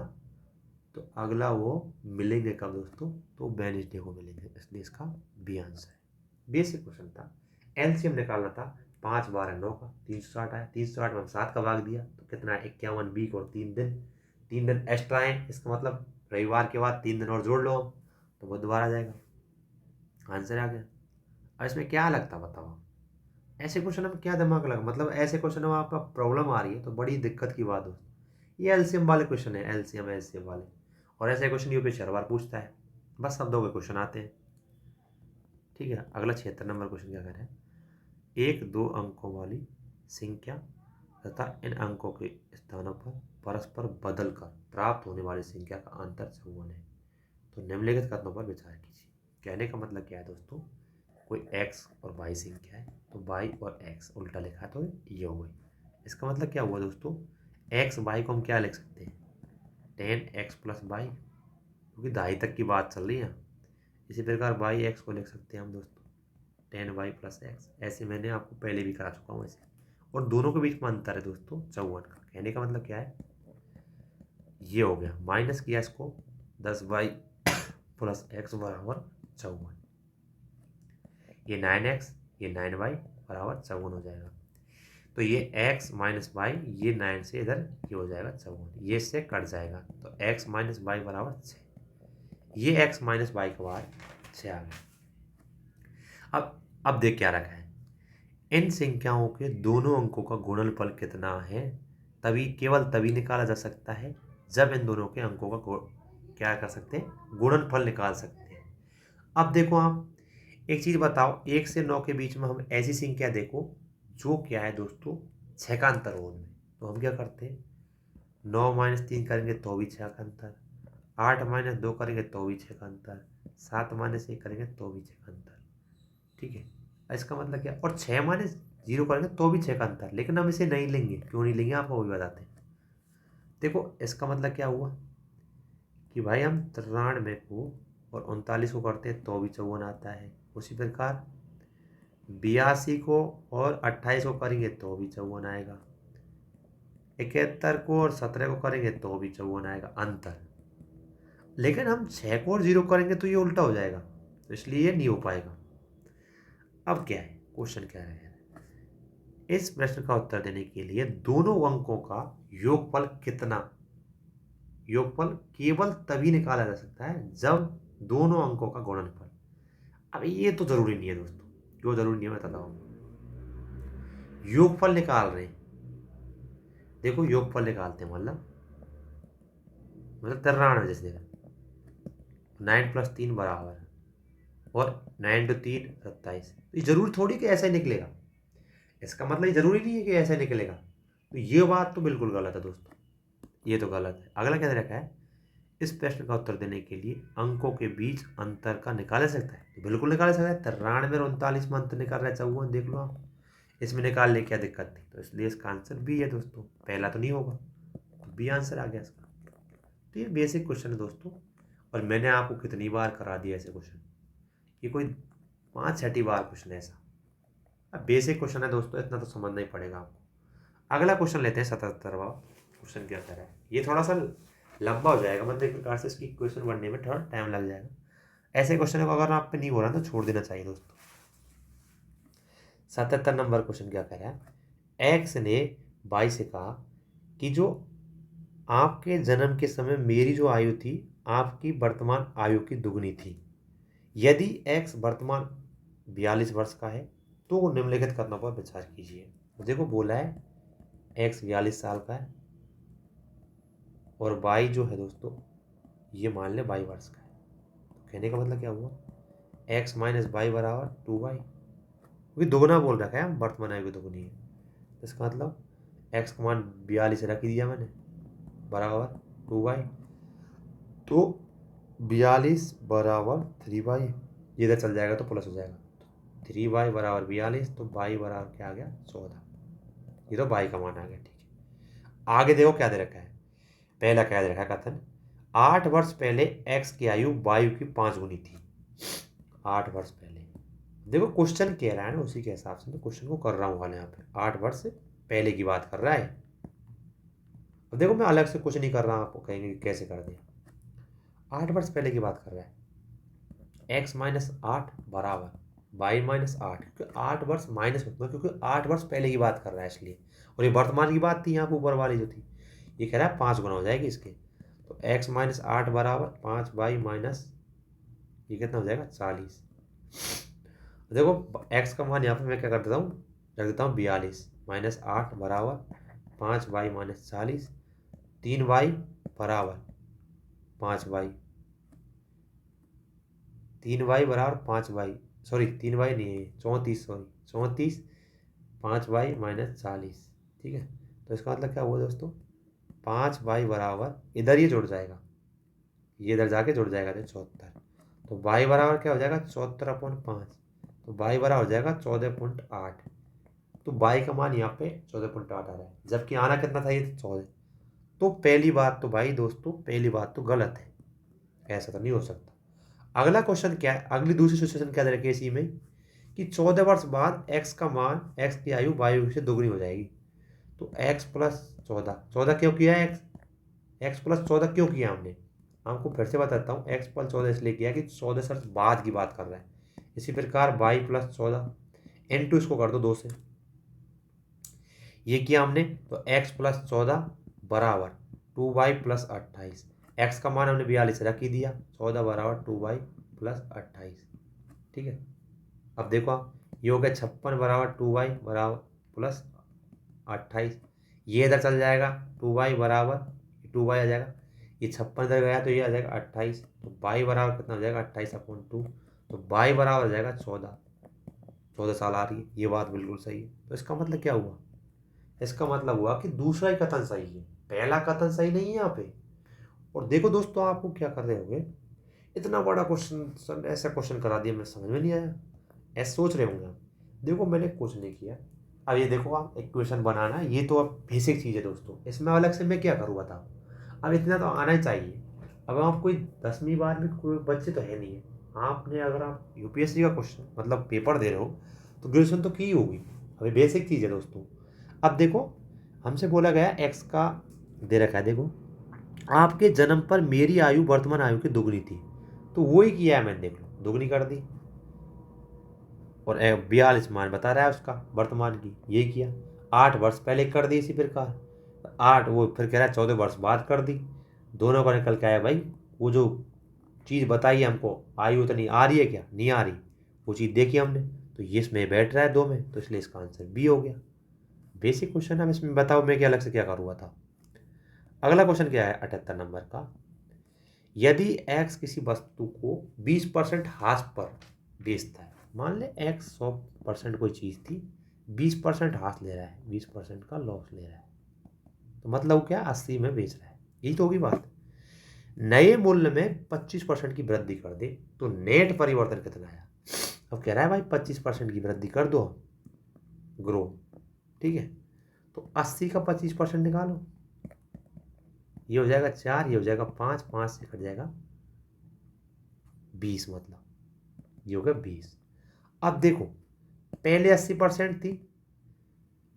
A: तो अगला वो मिलेंगे कब दोस्तों, तो वेडनेसडे को मिलेंगे, इसलिए इसका बी आंसर है। बेसिक क्वेश्चन था, एलसीएम निकालना था, 5 12 9 का 360 आया, 360 में 7 का भाग दिया तो कितना है 51 वीक और 3 दिन, 3 दिन एक्स्ट्रा है, इसका मतलब रविवार के बाद 3 दिन और जोड़ लो तो बुधवार आ जाएगा, आंसर आ गया। अब इसमें क्या लगता बताओ, ऐसे क्वेश्चन में क्या दिमाग लगा, मतलब ऐसे क्वेश्चन में आपका प्रॉब्लम आ रही है तो बड़ी दिक्कत की बात हो। ये एलसीएम वाले क्वेश्चन है, एलसीएम वाले, और ऐसे क्वेश्चन यूपीएससी हर बार पूछता है, बस शब्दों के क्वेश्चन आते हैं। ठीक है, अगला 76 नंबर क्वेश्चन क्या कह रहा है, एक दो अंकों वाली संख्या तथा इन अंकों के स्थानों पर परस्पर बदल कर प्राप्त होने वाली संख्या का अंतर 54 है, तो निम्नलिखित कथनों पर विचार कीजिए। कहने का मतलब क्या है दोस्तों, कोई एक्स और वाई संख्या है तो वाई और एक्स उल्टा लिखा तो ये हो गई। इसका मतलब क्या हुआ दोस्तों, एक्स वाई को हम क्या लिख सकते हैं, 10x प्लस वाई, क्योंकि दहाई तक की बात चल रही है। इसी प्रकार वाई एक्स को लिख सकते हैं हम दोस्तों 10y प्लस एक्स। ऐसे मैंने आपको पहले भी करा चुका हूँ ऐसे। और दोनों के बीच में अंतर है दोस्तों 54 का। कहने का मतलब क्या है, ये हो गया, माइनस किया इसको 10y प्लस एक्स बराबर 54। ये 9x, ये 9y बराबर 54 हो जाएगा। तो ये x माइनस वाई, ये 9 से इधर ये हो जाएगा 54, ये इससे कट जाएगा तो x माइनस वाई बराबर 6। ये x माइनस वाई का बार 6 आ गया। अब देख क्या रखा है, इन संख्याओं के दोनों अंकों का गुणनफल कितना है, केवल तभी निकाला जा सकता है जब इन दोनों के अंकों का क्या कर सकते हैं, गुणनफल निकाल सकते हैं। अब देखो आप एक चीज बताओ, 1 से 9 के बीच में हम ऐसी संख्या देखो जो क्या है दोस्तों 6 का अंतर हो उनमें, तो हम क्या करते हैं 9 माइनस 3 करेंगे तो भी 6 का अंतर, 8 माइनस 2 करेंगे तो भी 6 का अंतर, 7 माइनस 1 करेंगे तो भी 6 का अंतर। ठीक है, इसका मतलब क्या, और 6 माइनस 0 करेंगे तो भी 6 का अंतर, लेकिन हम इसे नहीं लेंगे। क्यों नहीं लेंगे आपको भी बताते हैं। देखो इसका मतलब क्या हुआ कि भाई हम 93 को और 39 को करते हैं तो भी 54 आता है। उसी प्रकार 82 को और 28 को करेंगे तो भी 54 आएगा। 71 को और 17 को करेंगे तो भी 54 आएगा अंतर। लेकिन हम 6 को और 0 करेंगे तो ये उल्टा हो जाएगा, तो इसलिए ये नहीं हो पाएगा। अब क्या है, क्वेश्चन क्या है, इस प्रश्न का उत्तर देने के लिए दोनों अंकों का योगफल कितना, योगफल केवल तभी निकाला जा सकता है जब दोनों अंकों का गुणनफल। अब ये तो जरूरी नहीं है दोस्तों, क्यों जरूरी नहीं है मैं बताता हूं। योगफल निकाल रहे हैं, देखो योगफल निकालते हैं, मतलब 93, जैसे 9 प्लस 3 बराबर और 9 टू 3 27। तो ये जरूरी थोड़ी कि ऐसा ही निकलेगा, इसका मतलब ये जरूरी नहीं है कि ऐसा निकलेगा। तो ये बात तो बिल्कुल गलत है दोस्तों, ये तो गलत है। अगला क्या दे रखा है, इस प्रश्न का उत्तर देने के लिए अंकों के बीच अंतर का निकाला सकता है, तो बिल्कुल निकाला सकता है। 93 और 39 में अंतर निकाल रहा है 54, देख लो आप, इसमें निकालने क्या दिक्कत थी, तो इसलिए इसका आंसर बी है दोस्तों। पहला तो नहीं होगा, तो बी आंसर आ गया इसका। तो ये बेसिक क्वेश्चन है दोस्तों, और मैंने आपको कितनी बार करा दिया ऐसे क्वेश्चन, ये कोई 5-6 बार क्वेश्चन है ऐसा। अब बेसिक क्वेश्चन है दोस्तों, इतना तो समझना ही पड़ेगा आपको। अगला क्वेश्चन लेते हैं 77वां क्वेश्चन। क्या कर रहा है, ये थोड़ा सा लंबा हो जाएगा, मतलब एक प्रकार से इसकी क्वेश्चन बनने में थोड़ा टाइम लग जाएगा। ऐसे क्वेश्चन को अगर आप पे नहीं हो रहा तो छोड़ देना चाहिए दोस्तों। 77 नंबर क्वेश्चन क्या कह रहा है, एक्स ने वाई से कहा कि जो आपके जन्म के समय मेरी जो आयु थी आपकी वर्तमान आयु की दुगनी थी। यदि एक्स वर्तमान 42 वर्ष का है तो निम्नलिखित कथनों पर विचार कीजिए। देखो बोला है एक्स 42 साल का है और वाई जो है दोस्तों ये मान ले 22 वर्ष का है। तो कहने का मतलब क्या हुआ, एक्स माइनस वाई बराबर 2y, क्योंकि दोगुना बोल रखा है, वर्तमान आयु की दोगुनी है। इसका मतलब एक्स का मान 42 रख ही दिया मैंने, बराबर 2y, तो 42 बराबर 3y, ये इधर चल जाएगा तो प्लस हो जाएगा, 3y बराबर 42, तो y बराबर क्या आ गया 14। ये तो y का मान आ गया। ठीक है, आगे देखो क्या दे रखा है, पहला क्या दे रखा है कथन, 8 वर्ष पहले x की आयु वायु की 5 गुनी थी। 8 वर्ष पहले, देखो क्वेश्चन कह रहा है ना, उसी के हिसाब से तो क्वेश्चन को कर रहा हूँ वाले यहाँ पे, 8 वर्ष पहले की बात कर रहा है। अब देखो मैं अलग से कुछ नहीं कर रहा, आपको कहेंगे कैसे कर दिया। 8 वर्ष पहले की बात कर रहा है, x माइनस 8 बराबर वाई माइनस 8, क्योंकि 8 वर्ष माइनस होता है, क्योंकि 8 वर्ष पहले की बात कर रहा है इसलिए, और ये वर्तमान की बात थी यहाँ पे ऊपर वाली जो थी, ये कह रहा है 5 गुना हो जाएगी इसके। तो x माइनस 8 बराबर 5 वाई माइनस, ये कितना हो जाएगा 40। देखो x का मान यहाँ पे मैं क्या कर देता हूँ, रख देता हूँ 42 माइनस 8 बराबर 5 वाई माइनस 40, 3 वाई बराबर 5 वाई, 3 वाई बराबर 5 वाई, सॉरी 3 वाई नहीं है 34, सॉरी 34, 5 वाई माइनस 40। ठीक है, तो इसका मतलब क्या हुआ दोस्तों, 5 वाई बराबर इधर ये जुड़ जाएगा, ये इधर जाके जुड़ जाएगा तो 74, तो वाई बराबर क्या हो जाएगा 74/5, तो y बराबर हो जाएगा 14.8। तो y का मान यहाँ पे 14.8 आ रहा है, जबकि आना कितना था, ये 14। तो पहली बात तो भाई दोस्तों, पहली बात तो गलत है, ऐसा तो नहीं हो सकता। अगला क्वेश्चन क्या है, अगली दूसरी सिचुएशन क्या दे रखी है इसी में, कि 14 वर्ष बाद x का मान, x की आयु वायु से दोगुनी हो जाएगी। तो x प्लस 14, 14 क्यों किया है, x प्लस 14 क्यों किया हमने, आपको फिर से बताता हूँ। x प्लस 14 इसलिए किया कि 14 वर्ष बाद की बात कर रहा है। इसी प्रकार y प्लस 14 इंटू इसको कर दो 2 से, ये किया हमने। तो x प्लस 14 बराबर 2y प्लस 28। x का मान हमने 42 रख ही दिया, 14 बराबर 2y प्लस 28। ठीक है, अब देखो आप, ये हो गया 56 बराबर 2y बराबर प्लस 28। ये इधर चल जाएगा, 2y बराबर 2y आ जाएगा, ये 56 इधर गया तो ये आ जाएगा 28। तो y बराबर कितना हो जाएगा, 28/2। तो y बराबर हो जाएगा 14। 14 साल आ रही है, ये बात बिल्कुल सही है। तो इसका मतलब क्या हुआ, इसका मतलब हुआ कि दूसरा ही कथन सही है, पहला कथन सही नहीं है यहाँ पे। और देखो दोस्तों, आपको क्या कर रहे होंगे, इतना बड़ा क्वेश्चन, ऐसा क्वेश्चन करा दिया, मेरे समझ में नहीं आया, ऐसे सोच रहे होंगे आप। देखो मैंने कुछ नहीं किया। अब ये देखो, आप इक्वेशन बनाना, ये तो अब बेसिक चीज़ है दोस्तों, इसमें अलग से मैं क्या करूँ बताओ। अब इतना तो आना ही चाहिए। अब आप कोई 10वीं बार में कोई बच्चे तो है नहीं है, आपने अगर आप यूपीएससी का क्वेश्चन मतलब पेपर दे रहे हो तो ग्रेजुएशन तो की होगी। अभी बेसिक चीज़ है दोस्तों। अब देखो, हमसे बोला गया एक्स का दे रखा है, देखो आपके जन्म पर मेरी आयु वर्तमान आयु की दुगनी थी। तो वही किया है मैंने, देख लो दुगनी कर दी, और 42 मान बता रहा है उसका वर्तमान की, ये किया। 8 वर्ष पहले कर दी इसी प्रकार, 8 वो फिर कह रहा है 14 वर्ष बाद कर दी। दोनों का निकल के आया भाई, वो जो चीज़ बताई है हमको, आयु उतनी आ रही है क्या, नहीं आ रही, वो चीज़ देखी हमने, तो ये इसमें बैठ रहा है 2 में, तो इसलिए इसका आंसर बी हो गया। बेसिक क्वेश्चन है, इसमें बताओ मैं क्या अलग से क्या करूँगा था। अगला क्वेश्चन क्या है 78 नंबर का, यदि x किसी वस्तु को 20% हाश पर बेचता है, मान ले x 100% कोई चीज़ थी, 20% हाश ले रहा है, 20% का लॉस ले रहा है, तो मतलब क्या 80 में बेच रहा है, यही तो होगी बात। नए मूल्य में 25% की वृद्धि कर दे तो नेट परिवर्तन कितना आया। अब कह रहा है भाई 25% की वृद्धि कर दो, ग्रो, ठीक है। तो 80 का 25% निकालो, ये हो जाएगा 4, ये हो जाएगा 5, 5 से कट जाएगा 20, मतलब ये हो गया 20। अब देखो, पहले 80% थी,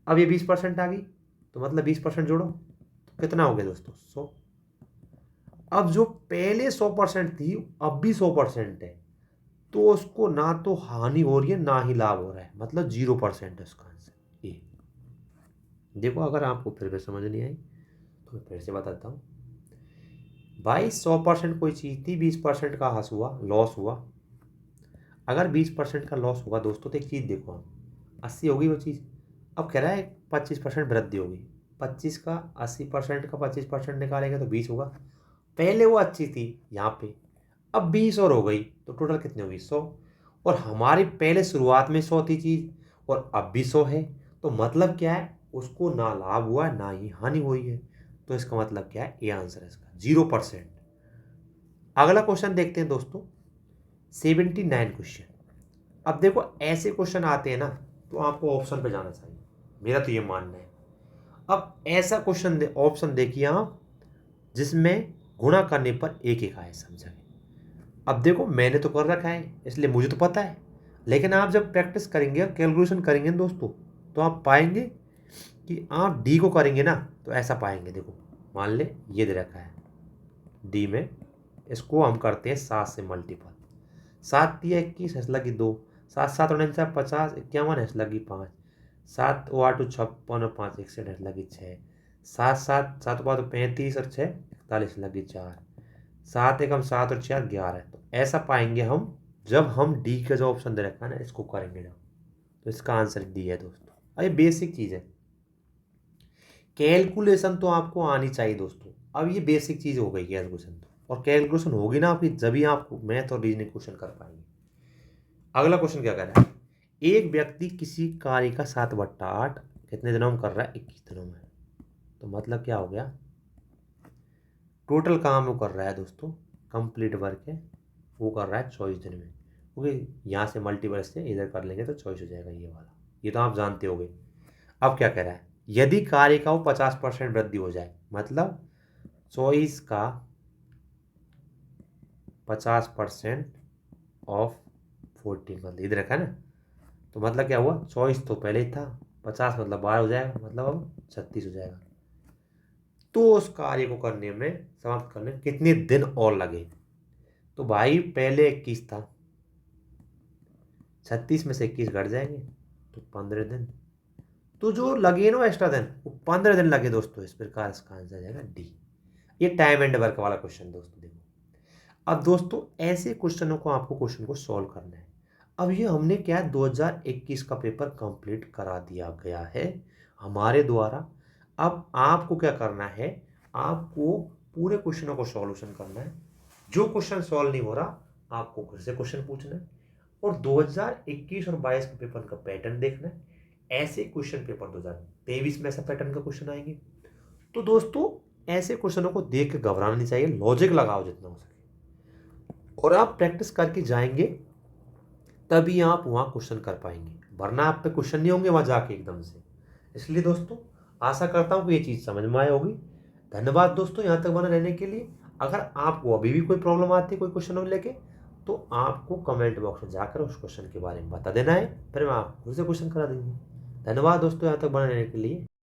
A: अब ये 20% आ गई, तो मतलब 20% जोड़ो तो कितना हो गया दोस्तों, 100। अब जो पहले 100% थी, अब भी 100% है, तो उसको ना तो हानि हो रही है ना ही लाभ हो रहा है, मतलब 0% है उसका आंसर ये। देखो, अगर आपको फिर भी समझ नहीं आई तो मैं फिर से बताता हूँ भाई। 100% कोई चीज़ थी, 20% का हास हुआ, लॉस हुआ। अगर 20% का लॉस होगा दोस्तों, तो एक चीज़ देखो, हम 80 होगी वो चीज़, अब कह रहा है 25% वृद्धि होगी, 25 का 80% का 25% निकालेंगे तो 20 होगा। पहले वो अच्छी थी यहाँ पे, अब 20 और हो गई, तो टोटल कितनी होगी, 100। और हमारी पहले शुरुआत में 100 थी चीज़, और अब भी 100 है, तो मतलब क्या है, उसको ना लाभ हुआ है ना ही हानि हुई है। तो इसका मतलब क्या है, ये आंसर है इसका 0%। अगला क्वेश्चन देखते हैं दोस्तों, 79 क्वेश्चन। अब देखो, ऐसे क्वेश्चन आते हैं ना, तो आपको ऑप्शन पे जाना चाहिए, मेरा तो ये मानना है। अब ऐसा क्वेश्चन ऑप्शन देखिए आप, जिसमें गुणा करने पर एक एक आए, समझा। अब देखो, मैंने तो कर रखा है इसलिए मुझे तो पता है, लेकिन आप जब प्रैक्टिस करेंगे और कैलकुलेशन करेंगे दोस्तों, तो आप पाएंगे कि आप डी को करेंगे ना, तो ऐसा पाएंगे। देखो, मान ले ये दे रखा है डी में, इसको हम करते हैं 7 से मल्टीपल, 7 तिया 21, हंस लगी 2, 7 7 49 50, 51, हंस लगी 5, 7 8 56 और 5 61, हंस लगी 6, 7 7 7 5 35 और 6 41, लगी 4, 7 1 7 और 4 11। तो ऐसा पाएंगे हम जब हम डी का जो ऑप्शन दे रखा है ना, इसको करेंगे जब, तो इसका आंसर डी है दोस्तों। अरे बेसिक चीज़ है, कैलकुलेशन तो आपको आनी चाहिए दोस्तों। अब ये बेसिक चीज़ हो गई कैलकुलेशन, तो और कैलकुलेशन होगी ना आपकी, जब भी आप मैथ और रीजनिंग क्वेश्चन कर पाएंगे। अगला क्वेश्चन क्या कर रहा है, एक व्यक्ति किसी कार्य का 7/8 कितने दिनों में कर रहा है, 21 दिनों में। तो मतलब क्या हो गया, टोटल काम वो कर रहा है दोस्तों, कंप्लीट वर्क है वो कर रहा है 24 दिन में, क्योंकि यहाँ से मल्टीपल से इधर कर लेंगे तो चॉइस हो जाएगा ये वाला, ये तो आप जानते होंगे। अब क्या कह रहा है, यदि कार्य का वो 50% वृद्धि हो जाए, मतलब चॉइस का 50% ऑफ 14, मतलब इधर रखा है ना, तो मतलब क्या हुआ, चॉइस तो पहले ही था, 50 मतलब 12 हो जाएगा, मतलब अब 36 हो जाएगा। तो उस कार्य को करने में, समाप्त करने में कितने दिन और लगे, तो भाई पहले 21 था, 36 में से 21 घट जाएंगे तो 15 दिन, तो जो लगे ना एक्स्ट्रा दिन वो 15 दिन लगे दोस्तों। इस प्रकार इसका आंसर आ जाएगा डी। ये टाइम एंड वर्क वाला क्वेश्चन दोस्तों। देखो अब दोस्तों ऐसे क्वेश्चनों को आपको क्वेश्चन को सॉल्व करना है। अब ये हमने क्या 2021 का पेपर कंप्लीट करा दिया गया है हमारे द्वारा। अब आपको क्या करना है, आपको पूरे क्वेश्चनों को सॉल्यूशन करना है। जो क्वेश्चन सॉल्व नहीं हो रहा आपको फिर से क्वेश्चन पूछना है, और 2021 और 22 के पेपर का पैटर्न देखना है। ऐसे क्वेश्चन पेपर 2023 में ऐसा पैटर्न का क्वेश्चन आएंगे। तो दोस्तों ऐसे क्वेश्चनों को देख के घबराना नहीं चाहिए, लॉजिक लगाओ जितना हो सके, और आप प्रैक्टिस करके जाएंगे तभी आप वहां क्वेश्चन कर पाएंगे, वरना आप पे क्वेश्चन नहीं होंगे वहां जाके एकदम से। इसलिए दोस्तों आशा करता हूं कि ये चीज़ समझ में आई होगी। धन्यवाद दोस्तों यहाँ तक बने रहने के लिए। अगर आपको अभी भी कोई प्रॉब्लम आती है कोई क्वेश्चन लेके, तो आपको कमेंट बॉक्स में जाकर उस क्वेश्चन के बारे में बता देना है, फिर मैं आपको फिर से क्वेश्चन करा देंगे। धन्यवाद दोस्तों यहाँ तक बने रहने के लिए।